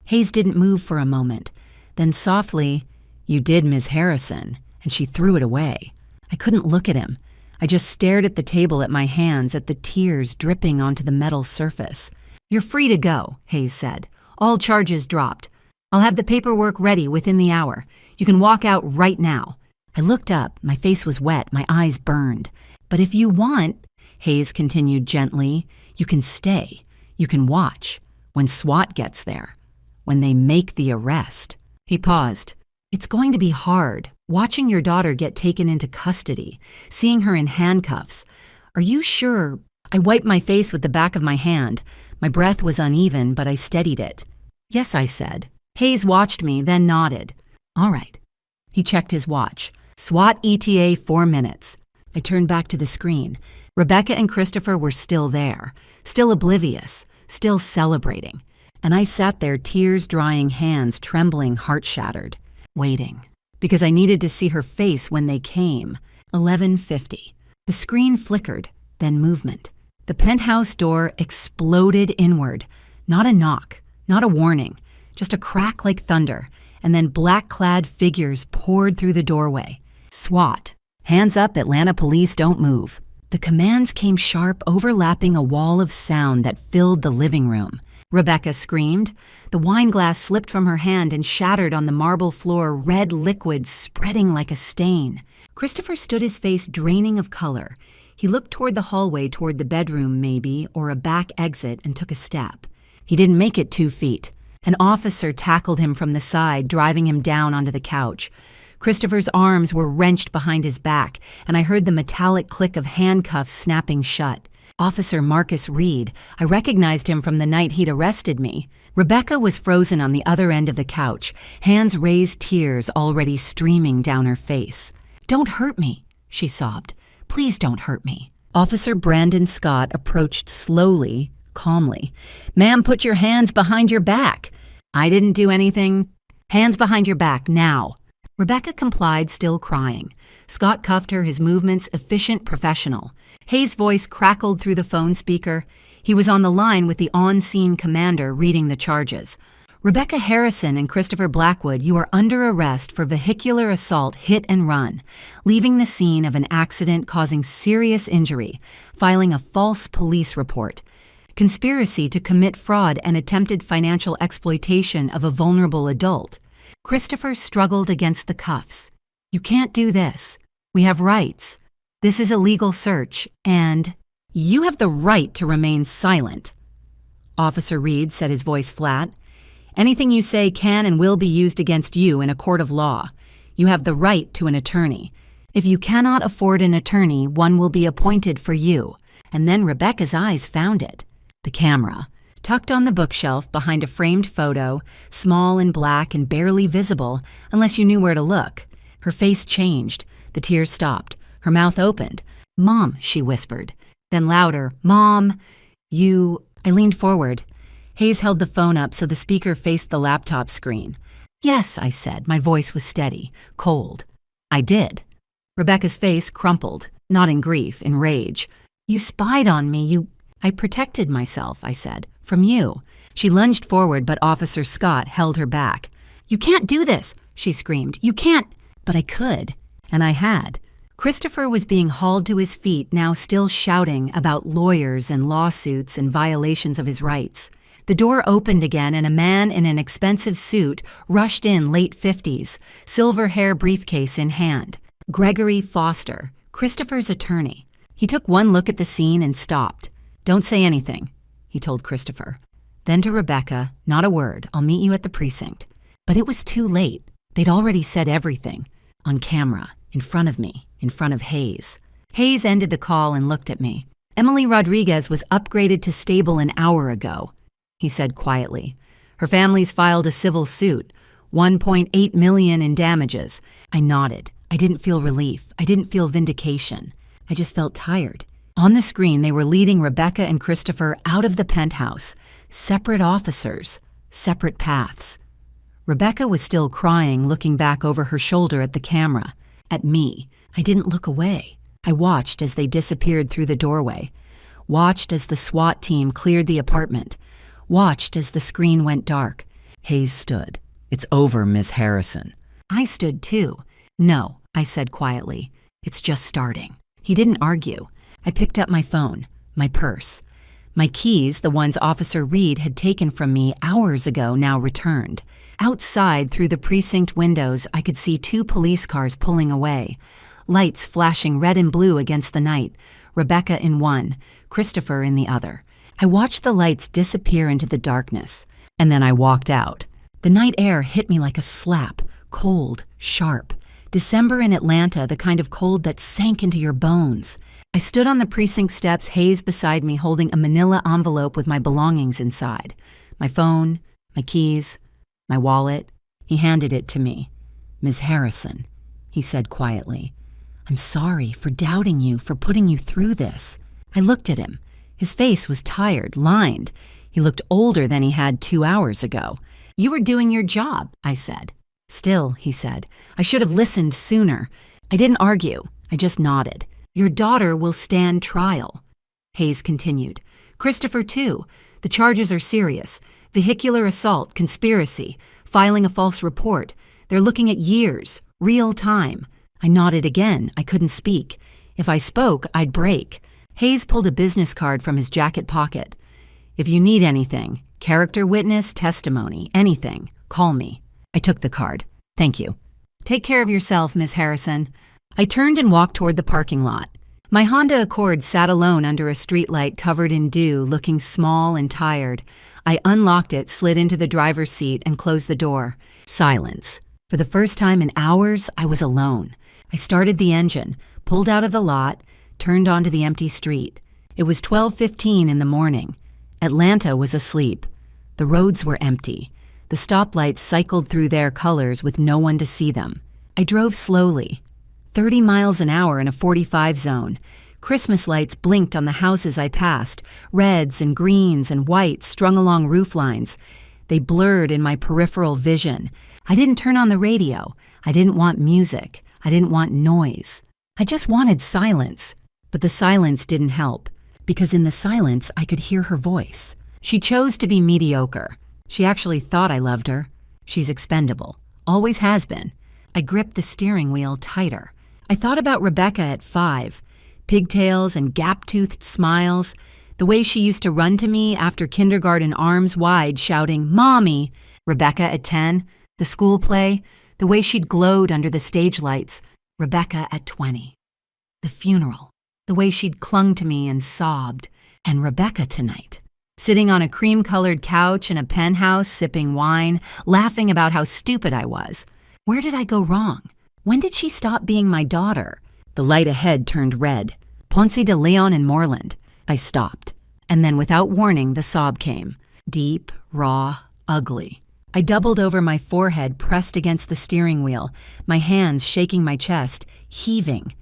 Hayes didn't move for a moment. Then softly, "You did, Miss Harrison," and she threw it away. I couldn't look at him. I just stared at the table, at my hands, at the tears dripping onto the metal surface. "You're free to go," Hayes said. "All charges dropped. I'll have the paperwork ready within the hour. You can walk out right now." I looked up. My face was wet. My eyes burned. "But if you want," Hayes continued gently, "you can stay. You can watch. When SWAT gets there. When they make the arrest." He paused. "It's going to be hard, watching your daughter get taken into custody, seeing her in handcuffs. Are you sure?" I wiped my face with the back of my hand. My breath was uneven, but I steadied it. "Yes," I said. Hayes watched me, then nodded. "All right." He checked his watch. "SWAT ETA 4 minutes. I turned back to the screen. Rebecca and Christopher were still there, still oblivious, still celebrating. And I sat there, tears drying, hands trembling, heart shattered, waiting. Because I needed to see her face when they came. 11:50. The screen flickered, then movement. The penthouse door exploded inward. Not a knock, not a warning, just a crack like thunder. And then black-clad figures poured through the doorway. SWAT. Hands up, Atlanta police, don't move. The commands came sharp, overlapping a wall of sound that filled the living room. Rebecca screamed. The wine glass slipped from her hand and shattered on the marble floor, red liquid spreading like a stain. Christopher stood, his face draining of color. He looked toward the hallway, toward the bedroom maybe, or a back exit, and took a step. He didn't make it 2 feet. An officer tackled him from the side, driving him down onto the couch. Christopher's arms were wrenched behind his back, and I heard the metallic click of handcuffs snapping shut. Officer Marcus Reed. I recognized him from the night he'd arrested me. Rebecca was frozen on the other end of the couch, hands raised, tears already streaming down her face. "Don't hurt me," she sobbed. "Please don't hurt me." Officer Brandon Scott approached slowly, calmly. "Ma'am, put your hands behind your back." "I didn't do anything." "Hands behind your back, now." Rebecca complied, still crying. Scott cuffed her, his movements efficient, professional. Hayes' voice crackled through the phone speaker. He was on the line with the on-scene commander reading the charges. "Rebecca Harrison and Christopher Blackwood, you are under arrest for vehicular assault, hit and run, leaving the scene of an accident causing serious injury, filing a false police report, conspiracy to commit fraud and attempted financial exploitation of a vulnerable adult." Christopher struggled against the cuffs. "You can't do this. We have rights. This is a legal search, and you have the right to remain silent." Officer Reed said, his voice flat. "Anything you say can and will be used against you in a court of law. You have the right to an attorney. If you cannot afford an attorney, one will be appointed for you." And then Rebecca's eyes found it. The camera. Tucked on the bookshelf behind a framed photo, small and black and barely visible unless you knew where to look. Her face changed. The tears stopped. Her mouth opened. "Mom," she whispered. Then louder, "Mom, you—" I leaned forward. Hayes held the phone up so the speaker faced the laptop screen. "Yes," I said. My voice was steady, cold. "I did." Rebecca's face crumpled, not in grief, in rage. "You spied on me, I protected myself," I said. "From you." She lunged forward, but Officer Scott held her back. "You can't do this," she screamed. "You can't." But I could, and I had. Christopher was being hauled to his feet, now still shouting about lawyers and lawsuits and violations of his rights. The door opened again, and a man in an expensive suit rushed in, late 50s, silver hair briefcase in hand. Gregory Foster, Christopher's attorney. He took one look at the scene and stopped. "Don't say anything," he told Christopher. Then to Rebecca, "Not a word. I'll meet you at the precinct." But it was too late. They'd already said everything. On camera, in front of me, in front of Hayes. Hayes ended the call and looked at me. "Emily Rodriguez was upgraded to stable an hour ago," he said quietly. "Her family's filed a civil suit, $1.8 million in damages." I nodded. I didn't feel relief. I didn't feel vindication. I just felt tired. On the screen, they were leading Rebecca and Christopher out of the penthouse. Separate officers, separate paths. Rebecca was still crying, looking back over her shoulder at the camera. At me. I didn't look away. I watched as they disappeared through the doorway. Watched as the SWAT team cleared the apartment. Watched as the screen went dark. Hayes stood. "It's over, Miss Harrison." I stood too. "No," I said quietly. "It's just starting." He didn't argue. I picked up my phone, my purse. My keys, the ones Officer Reed had taken from me hours ago, now returned. Outside, through the precinct windows, I could see 2 police cars pulling away. Lights flashing red and blue against the night. Rebecca in one, Christopher in the other. I watched the lights disappear into the darkness, and then I walked out. The night air hit me like a slap, cold, sharp. December in Atlanta, the kind of cold that sank into your bones. I stood on the precinct steps, Hayes beside me, holding a manila envelope with my belongings inside. My phone, my keys, my wallet. He handed it to me. "Ms. Harrison," he said quietly, "I'm sorry for doubting you, for putting you through this." I looked at him. His face was tired, lined. He looked older than he had 2 hours ago. "You were doing your job," I said. "Still," he said, "I should have listened sooner." I didn't argue. I just nodded. "Your daughter will stand trial." Hayes continued. "Christopher, too. The charges are serious. Vehicular assault, conspiracy, filing a false report. They're looking at years, real time." I nodded again. I couldn't speak. If I spoke, I'd break. Hayes pulled a business card from his jacket pocket. "If you need anything, character witness, testimony, anything, call me." I took the card. "Thank you." "Take care of yourself, Miss Harrison." I turned and walked toward the parking lot. My Honda Accord sat alone under a streetlight covered in dew, looking small and tired. I unlocked it, slid into the driver's seat, and closed the door. Silence. For the first time in hours, I was alone. I started the engine, pulled out of the lot, turned onto the empty street. It was 12:15 in the morning. Atlanta was asleep. The roads were empty. The stoplights cycled through their colors with no one to see them. I drove slowly. 30 miles an hour in a 45 zone. Christmas lights blinked on the houses I passed, reds and greens and whites strung along roof lines. They blurred in my peripheral vision. I didn't turn on the radio. I didn't want music. I didn't want noise. I just wanted silence. But the silence didn't help, because in the silence I could hear her voice. She chose to be mediocre. She actually thought I loved her. She's expendable. Always has been. I gripped the steering wheel tighter. I thought about Rebecca at 5. Pigtails and gap-toothed smiles. The way she used to run to me after kindergarten, arms wide, shouting, "Mommy!" Rebecca at 10. The school play. The way she'd glowed under the stage lights. Rebecca at 20. The funeral. The way she'd clung to me and sobbed. And Rebecca tonight. Sitting on a cream-colored couch in a penthouse, sipping wine, laughing about how stupid I was. Where did I go wrong? When did she stop being my daughter? The light ahead turned red. Ponce de Leon and Moreland. I stopped. And then without warning, the sob came. Deep, raw, ugly. I doubled over my forehead, pressed against the steering wheel, my hands shaking my chest, heaving.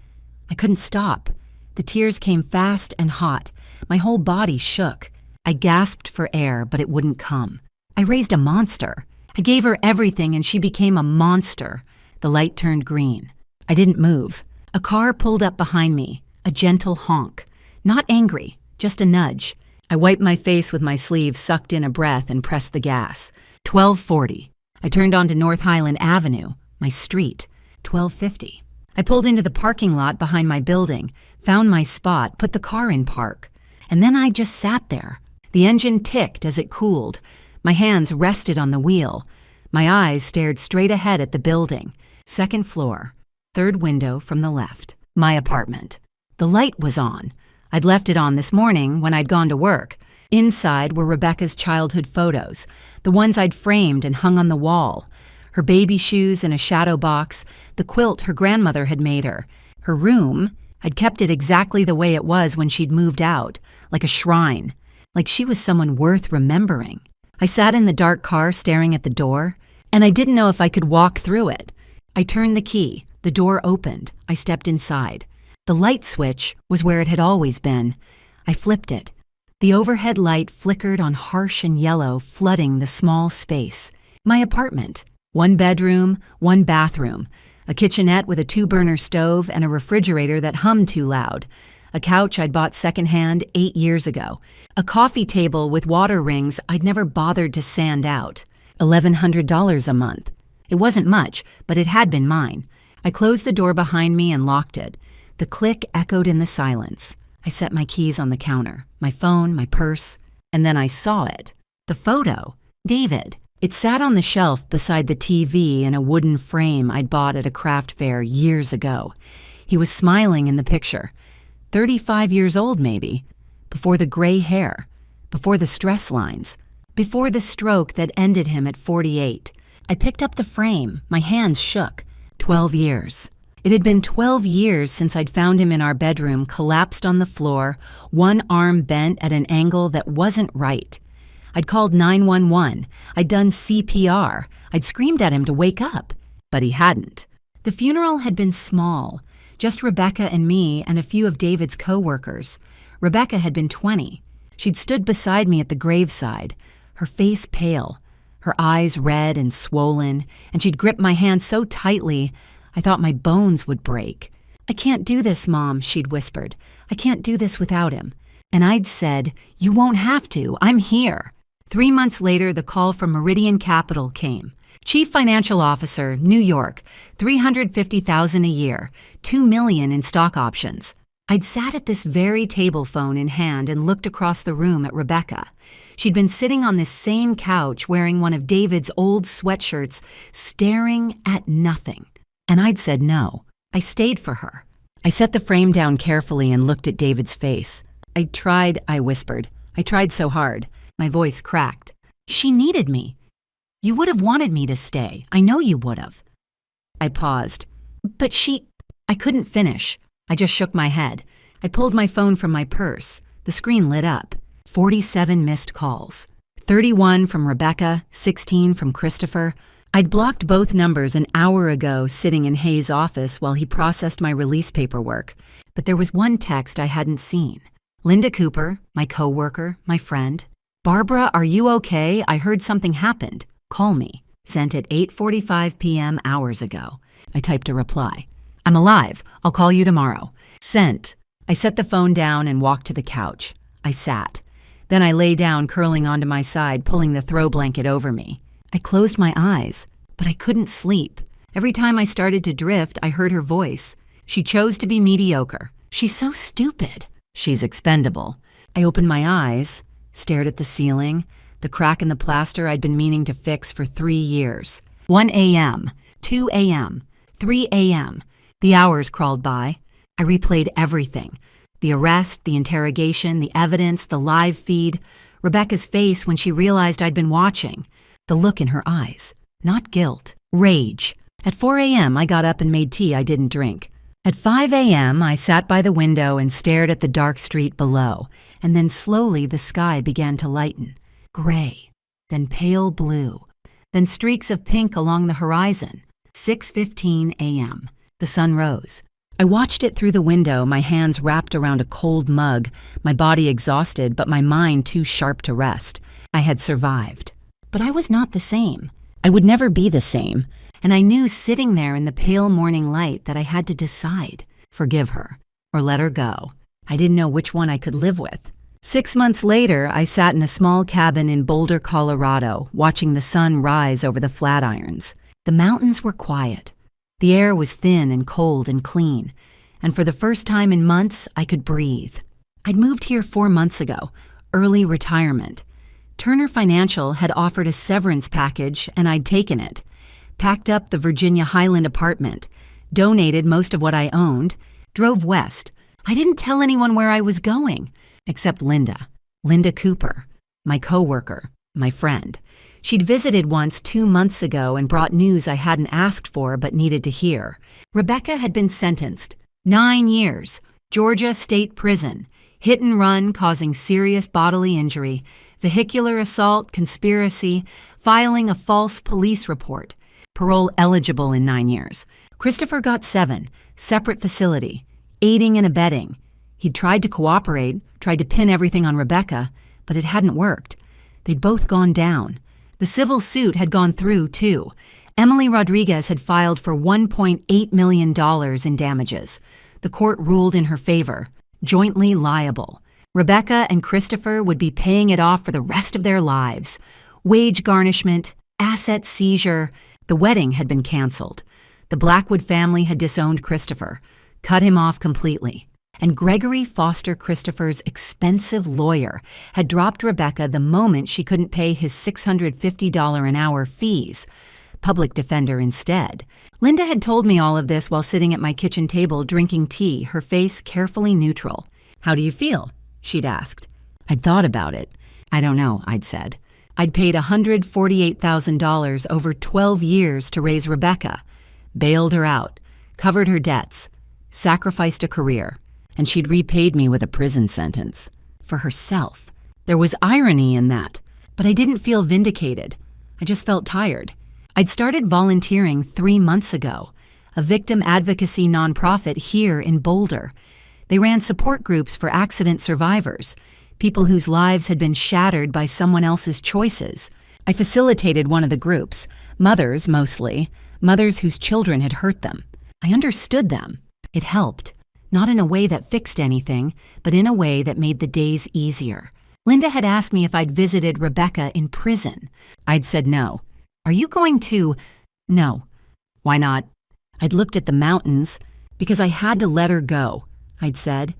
I couldn't stop. The tears came fast and hot. My whole body shook. I gasped for air, but it wouldn't come. I raised a monster. I gave her everything and she became a monster. The light turned green. I didn't move. A car pulled up behind me, a gentle honk. Not angry, just a nudge. I wiped my face with my sleeve, sucked in a breath, and pressed the gas. 12:40. I turned onto North Highland Avenue, my street. 12:50. I pulled into the parking lot behind my building, found my spot, put the car in park. And then I just sat there. The engine ticked as it cooled. My hands rested on the wheel. My eyes stared straight ahead at the building. Second floor, third window from the left. My apartment. The light was on. I'd left it on this morning when I'd gone to work. Inside were Rebecca's childhood photos, the ones I'd framed and hung on the wall. Her baby shoes in a shadow box, the quilt her grandmother had made her. Her room, I'd kept it exactly the way it was when she'd moved out, like a shrine, like she was someone worth remembering. I sat in the dark car staring at the door, and I didn't know if I could walk through it. I turned the key, the door opened, I stepped inside. The light switch was where it had always been. I flipped it. The overhead light flickered on harsh and yellow, flooding the small space. My apartment. 1 bedroom, 1 bathroom. A kitchenette with a 2-burner stove and a refrigerator that hummed too loud. A couch I'd bought secondhand 8 years ago. A coffee table with water rings I'd never bothered to sand out. $1,100 a month. It wasn't much, but it had been mine. I closed the door behind me and locked it. The click echoed in the silence. I set my keys on the counter, my phone, my purse, and then I saw it. The photo. David. It sat on the shelf beside the TV in a wooden frame I'd bought at a craft fair years ago. He was smiling in the picture. 35 years old, maybe. Before the gray hair. Before the stress lines. Before the stroke that ended him at 48. I picked up the frame. My hands shook. 12 years. It had been 12 years since I'd found him in our bedroom, collapsed on the floor, one arm bent at an angle that wasn't right. I'd called 911. I'd done CPR. I'd screamed at him to wake up, but he hadn't. The funeral had been small, just Rebecca and me and a few of David's co-workers. Rebecca had been 20. She'd stood beside me at the graveside, her face pale, her eyes red and swollen, and she'd gripped my hand so tightly I thought my bones would break. "I can't do this, Mom," she'd whispered. "I can't do this without him." And I'd said, "You won't have to. I'm here." 3 months later, the call from Meridian Capital came. Chief Financial Officer, New York, $350,000 a year, $2 million in stock options. I'd sat at this very table, phone in hand, and looked across the room at Rebecca. She'd been sitting on this same couch wearing one of David's old sweatshirts, staring at nothing. And I'd said no. I stayed for her. I set the frame down carefully and looked at David's face. I whispered. I tried so hard. My voice cracked. "She needed me. You would have wanted me to stay. I know you would have." I paused. "But I couldn't finish. I just shook my head. I pulled my phone from my purse. The screen lit up. 47 missed calls. 31 from Rebecca, 16 from Christopher. I'd blocked both numbers an hour ago sitting in Hayes' office while he processed my release paperwork. But there was one text I hadn't seen. Linda Cooper, my co-worker, my friend. "Barbara, are you okay? I heard something happened. Call me." Sent at 8:45 p.m. hours ago. I typed a reply. "I'm alive. I'll call you tomorrow." Sent. I set the phone down and walked to the couch. I sat. Then I lay down, curling onto my side, pulling the throw blanket over me. I closed my eyes, but I couldn't sleep. Every time I started to drift, I heard her voice. She chose to be mediocre. She's so stupid. She's expendable. I opened my eyes, stared at the ceiling, the crack in the plaster I'd been meaning to fix for 3 years. 1 a.m., 2 a.m., 3 a.m. The hours crawled by. I replayed everything. The arrest, the interrogation, the evidence, the live feed. Rebecca's face when she realized I'd been watching. The look in her eyes. Not guilt. Rage. At 4 a.m., I got up and made tea I didn't drink. At 5 a.m., I sat by the window and stared at the dark street below, and then slowly the sky began to lighten. Gray, then pale blue, then streaks of pink along the horizon. 6:15 a.m. The sun rose. I watched it through the window, my hands wrapped around a cold mug, my body exhausted but my mind too sharp to rest. I had survived. But I was not the same. I would never be the same. And I knew sitting there in the pale morning light that I had to decide, forgive her or let her go. I didn't know which one I could live with. 6 months later, I sat in a small cabin in Boulder, Colorado, watching the sun rise over the Flatirons. The mountains were quiet. The air was thin and cold and clean. And for the first time in months, I could breathe. I'd moved here 4 months ago, early retirement. Turner Financial had offered a severance package, and I'd taken it. Packed up the Virginia Highland apartment, donated most of what I owned, drove west. I didn't tell anyone where I was going, except Linda Cooper, my coworker, my friend. She'd visited once 2 months ago and brought news I hadn't asked for but needed to hear. Rebecca had been sentenced. 9 years, Georgia State Prison, hit and run causing serious bodily injury, vehicular assault, conspiracy, filing a false police report. Parole eligible in 9 years. Christopher got 7, separate facility, aiding and abetting. He'd tried to cooperate, tried to pin everything on Rebecca, but it hadn't worked. They'd both gone down. The civil suit had gone through, too. Emily Rodriguez had filed for $1.8 million in damages. The court ruled in her favor, jointly liable. Rebecca and Christopher would be paying it off for the rest of their lives. Wage garnishment, asset seizure. The wedding had been canceled. The Blackwood family had disowned Christopher, cut him off completely. And Gregory Foster Christopher's expensive lawyer had dropped Rebecca the moment she couldn't pay his $650 an hour fees. Public defender instead. Linda had told me all of this while sitting at my kitchen table drinking tea, her face carefully neutral. "How do you feel?" she'd asked. I'd thought about it. "I don't know," I'd said. I'd paid $148,000 over 12 years to raise Rebecca, bailed her out, covered her debts, sacrificed a career, and she'd repaid me with a prison sentence. For herself. There was irony in that, but I didn't feel vindicated. I just felt tired. I'd started volunteering 3 months ago, a victim advocacy nonprofit here in Boulder. They ran support groups for accident survivors, people whose lives had been shattered by someone else's choices. I facilitated one of the groups, mothers mostly, mothers whose children had hurt them. I understood them. It helped, not in a way that fixed anything, but in a way that made the days easier. Linda had asked me if I'd visited Rebecca in prison. I'd said no. "Are you going to?" "No." "Why not?" I'd looked at the mountains. "Because I had to let her go," I'd said.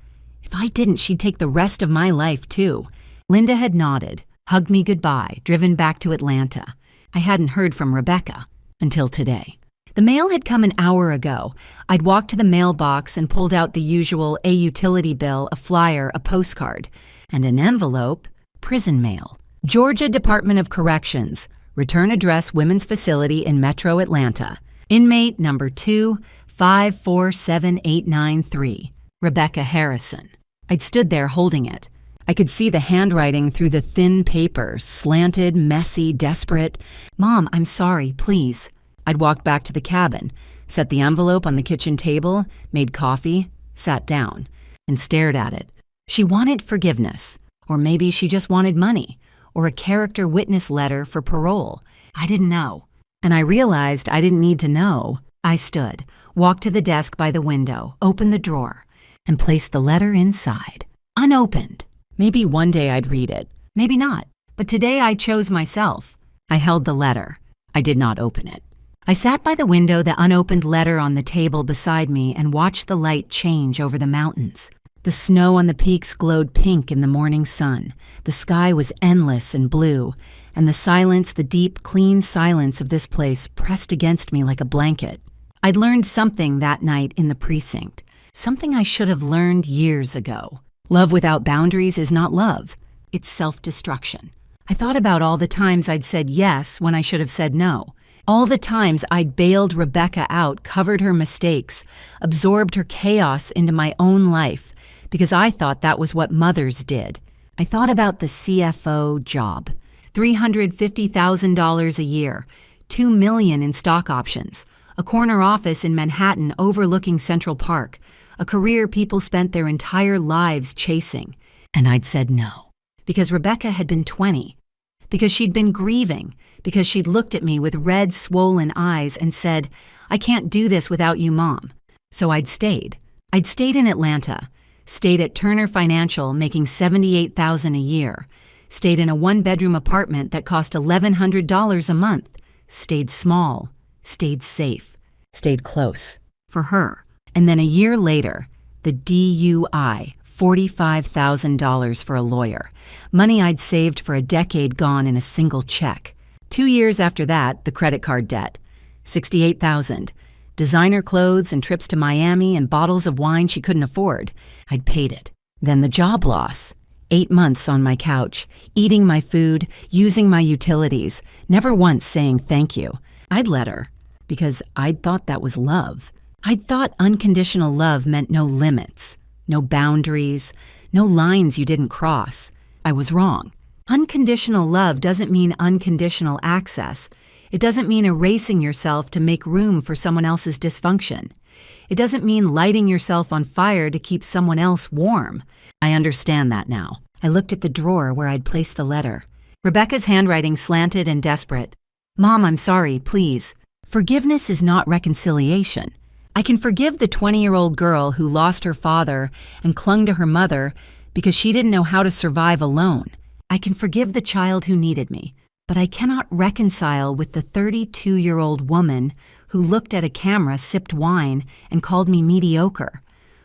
If I didn't, she'd take the rest of my life, too. Linda had nodded, hugged me goodbye, driven back to Atlanta. I hadn't heard from Rebecca until today. The mail had come an hour ago. I'd walked to the mailbox and pulled out the usual a utility bill, a flyer, a postcard, and an envelope, prison mail. Georgia Department of Corrections, return address Women's Facility in Metro Atlanta. Inmate number 2547893, Rebecca Harrison. I'd stood there holding it. I could see the handwriting through the thin paper, slanted, messy, desperate. "Mom, I'm sorry, please." I'd walked back to the cabin, set the envelope on the kitchen table, made coffee, sat down, and stared at it. She wanted forgiveness, or maybe she just wanted money, or a character witness letter for parole. I didn't know. And I realized I didn't need to know. I stood, walked to the desk by the window, opened the drawer, and placed the letter inside, unopened. Maybe one day I'd read it, maybe not, but today I chose myself. I held the letter. I did not open it. I sat by the window, the unopened letter on the table beside me, and watched the light change over the mountains. The snow on the peaks glowed pink in the morning sun. The sky was endless and blue, and the silence, the deep, clean silence of this place pressed against me like a blanket. I'd learned something that night in the precinct. Something I should have learned years ago. Love without boundaries is not love. It's self-destruction. I thought about all the times I'd said yes when I should have said no. All the times I'd bailed Rebecca out, covered her mistakes, absorbed her chaos into my own life, because I thought that was what mothers did. I thought about the CFO job. $350,000 a year, $2 million in stock options, a corner office in Manhattan overlooking Central Park, a career people spent their entire lives chasing. And I'd said no, because Rebecca had been 20, because she'd been grieving, because she'd looked at me with red, swollen eyes and said, "I can't do this without you, Mom." So I'd stayed. I'd stayed in Atlanta, stayed at Turner Financial making $78,000 a year, stayed in a one-bedroom apartment that cost $1,100 a month, stayed small, stayed safe, stayed close, for her. And then a year later, the DUI, $45,000 for a lawyer, money I'd saved for a decade gone in a single check. 2 years after that, the credit card debt, $68,000, designer clothes and trips to Miami and bottles of wine she couldn't afford. I'd paid it. Then the job loss, 8 months on my couch, eating my food, using my utilities, never once saying thank you. I'd let her, because I'd thought that was love. I'd thought unconditional love meant no limits, no boundaries, no lines you didn't cross. I was wrong. Unconditional love doesn't mean unconditional access. It doesn't mean erasing yourself to make room for someone else's dysfunction. It doesn't mean lighting yourself on fire to keep someone else warm. I understand that now. I looked at the drawer where I'd placed the letter. Rebecca's handwriting slanted and desperate. "Mom, I'm sorry, please. Forgiveness is not reconciliation. I can forgive the 20-year-old girl who lost her father and clung to her mother because she didn't know how to survive alone. I can forgive the child who needed me, but I cannot reconcile with the 32-year-old woman who looked at a camera, sipped wine, and called me mediocre,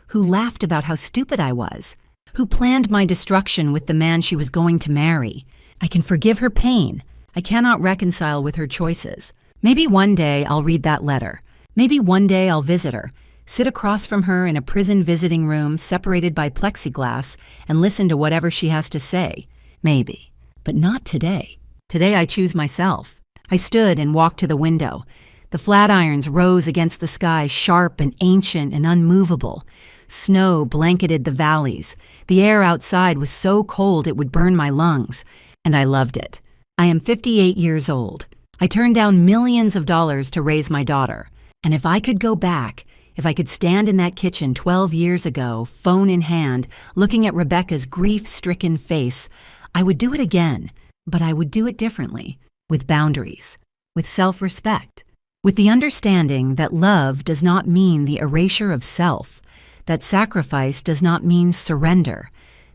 who laughed about how stupid I was, who planned my destruction with the man she was going to marry. I can forgive her pain. I cannot reconcile with her choices. Maybe one day I'll read that letter. Maybe one day I'll visit her, sit across from her in a prison visiting room separated by plexiglass, and listen to whatever she has to say. Maybe. But not today. Today I choose myself. I stood and walked to the window. The flatirons rose against the sky, sharp and ancient and unmovable. Snow blanketed the valleys. The air outside was so cold it would burn my lungs. And I loved it. I am 58 years old. I turned down millions of dollars to raise my daughter. And if I could go back, if I could stand in that kitchen 12 years ago, phone in hand, looking at Rebecca's grief-stricken face, I would do it again, but I would do it differently, with boundaries, with self-respect, with the understanding that love does not mean the erasure of self, that sacrifice does not mean surrender,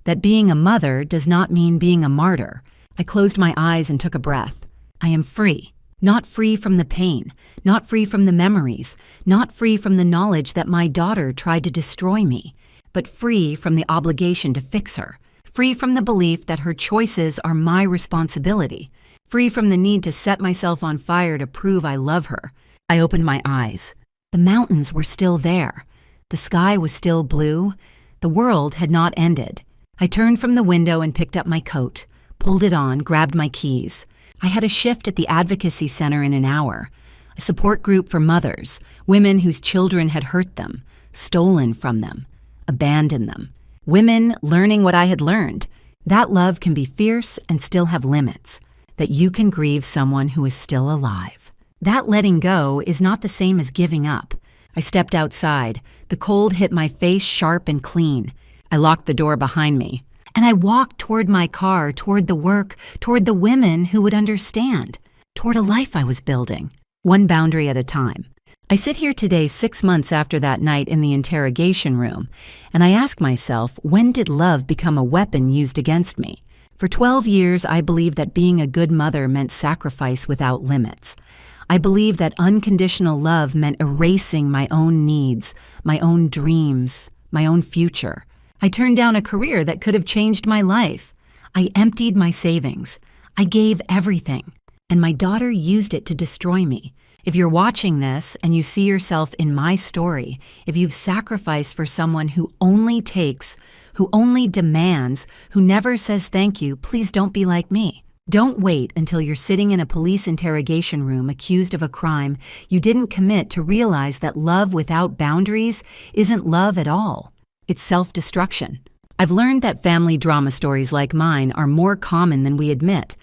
that being a mother does not mean being a martyr. I closed my eyes and took a breath. I am free. Not free from the pain, not free from the memories, not free from the knowledge that my daughter tried to destroy me, but free from the obligation to fix her, free from the belief that her choices are my responsibility, free from the need to set myself on fire to prove I love her. I opened my eyes. The mountains were still there. The sky was still blue. The world had not ended. I turned from the window and picked up my coat, pulled it on, grabbed my keys. I had a shift at the Advocacy Center in an hour, a support group for mothers, women whose children had hurt them, stolen from them, abandoned them. Women learning what I had learned, that love can be fierce and still have limits, that you can grieve someone who is still alive. That letting go is not the same as giving up. I stepped outside. The cold hit my face sharp and clean. I locked the door behind me. And I walked toward my car, toward the work, toward the women who would understand, toward a life I was building, one boundary at a time. I sit here today 6 months after that night in the interrogation room, and I ask myself, when did love become a weapon used against me? For 12 years, I believed that being a good mother meant sacrifice without limits. I believed that unconditional love meant erasing my own needs, my own dreams, my own future. I turned down a career that could have changed my life. I emptied my savings. I gave everything. And my daughter used it to destroy me. If you're watching this and you see yourself in my story, if you've sacrificed for someone who only takes, who only demands, who never says thank you, please don't be like me. Don't wait until you're sitting in a police interrogation room accused of a crime you didn't commit to realize that love without boundaries isn't love at all. It's self-destruction. I've learned that family drama stories like mine are more common than we admit.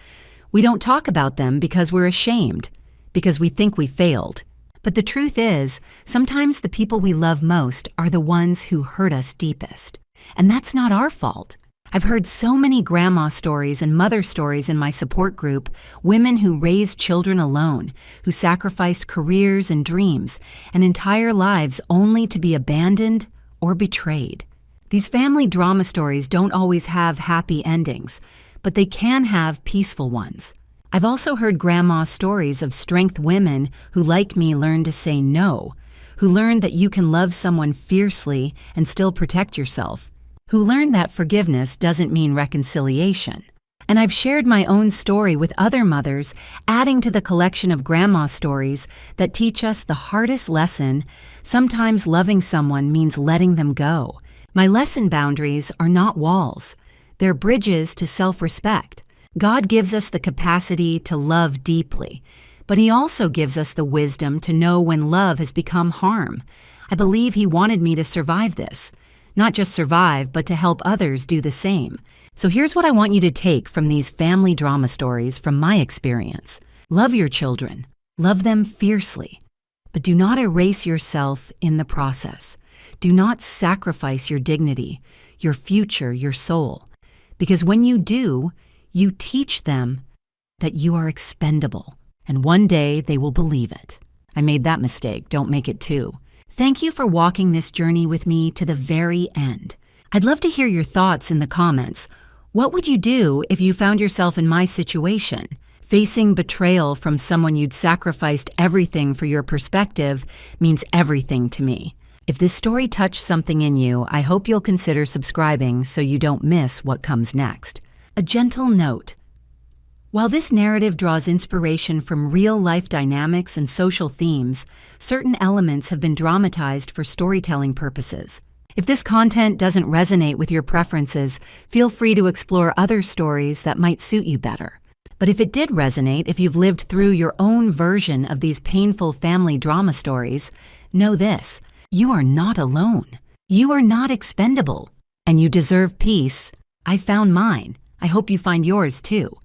We don't talk about them because we're ashamed, because we think we failed. But the truth is, sometimes the people we love most are the ones who hurt us deepest. And that's not our fault. I've heard so many grandma stories and mother stories in my support group, women who raised children alone, who sacrificed careers and dreams and entire lives only to be abandoned or betrayed. These family drama stories don't always have happy endings, but they can have peaceful ones. I've also heard grandma stories of strength women who, like me, learned to say no, who learned that you can love someone fiercely and still protect yourself, who learned that forgiveness doesn't mean reconciliation. And I've shared my own story with other mothers, adding to the collection of grandma stories that teach us the hardest lesson: sometimes loving someone means letting them go. My lesson boundaries are not walls. They're bridges to self-respect. God gives us the capacity to love deeply, but He also gives us the wisdom to know when love has become harm. I believe He wanted me to survive this. Not just survive, but to help others do the same. So here's what I want you to take from these family drama stories from my experience. Love your children. Love them fiercely. But do not erase yourself in the process. Do not sacrifice your dignity, your future, your soul. Because when you do, you teach them that you are expendable. And one day they will believe it. I made that mistake. Don't make it too. Thank you for walking this journey with me to the very end. I'd love to hear your thoughts in the comments. What would you do if you found yourself in my situation? Facing betrayal from someone you'd sacrificed everything for your perspective means everything to me. If this story touched something in you, I hope you'll consider subscribing so you don't miss what comes next. A gentle note. While this narrative draws inspiration from real-life dynamics and social themes, certain elements have been dramatized for storytelling purposes. If this content doesn't resonate with your preferences, feel free to explore other stories that might suit you better. But if it did resonate, if you've lived through your own version of these painful family drama stories, know this: you are not alone. You are not expendable. And you deserve peace. I found mine. I hope you find yours too.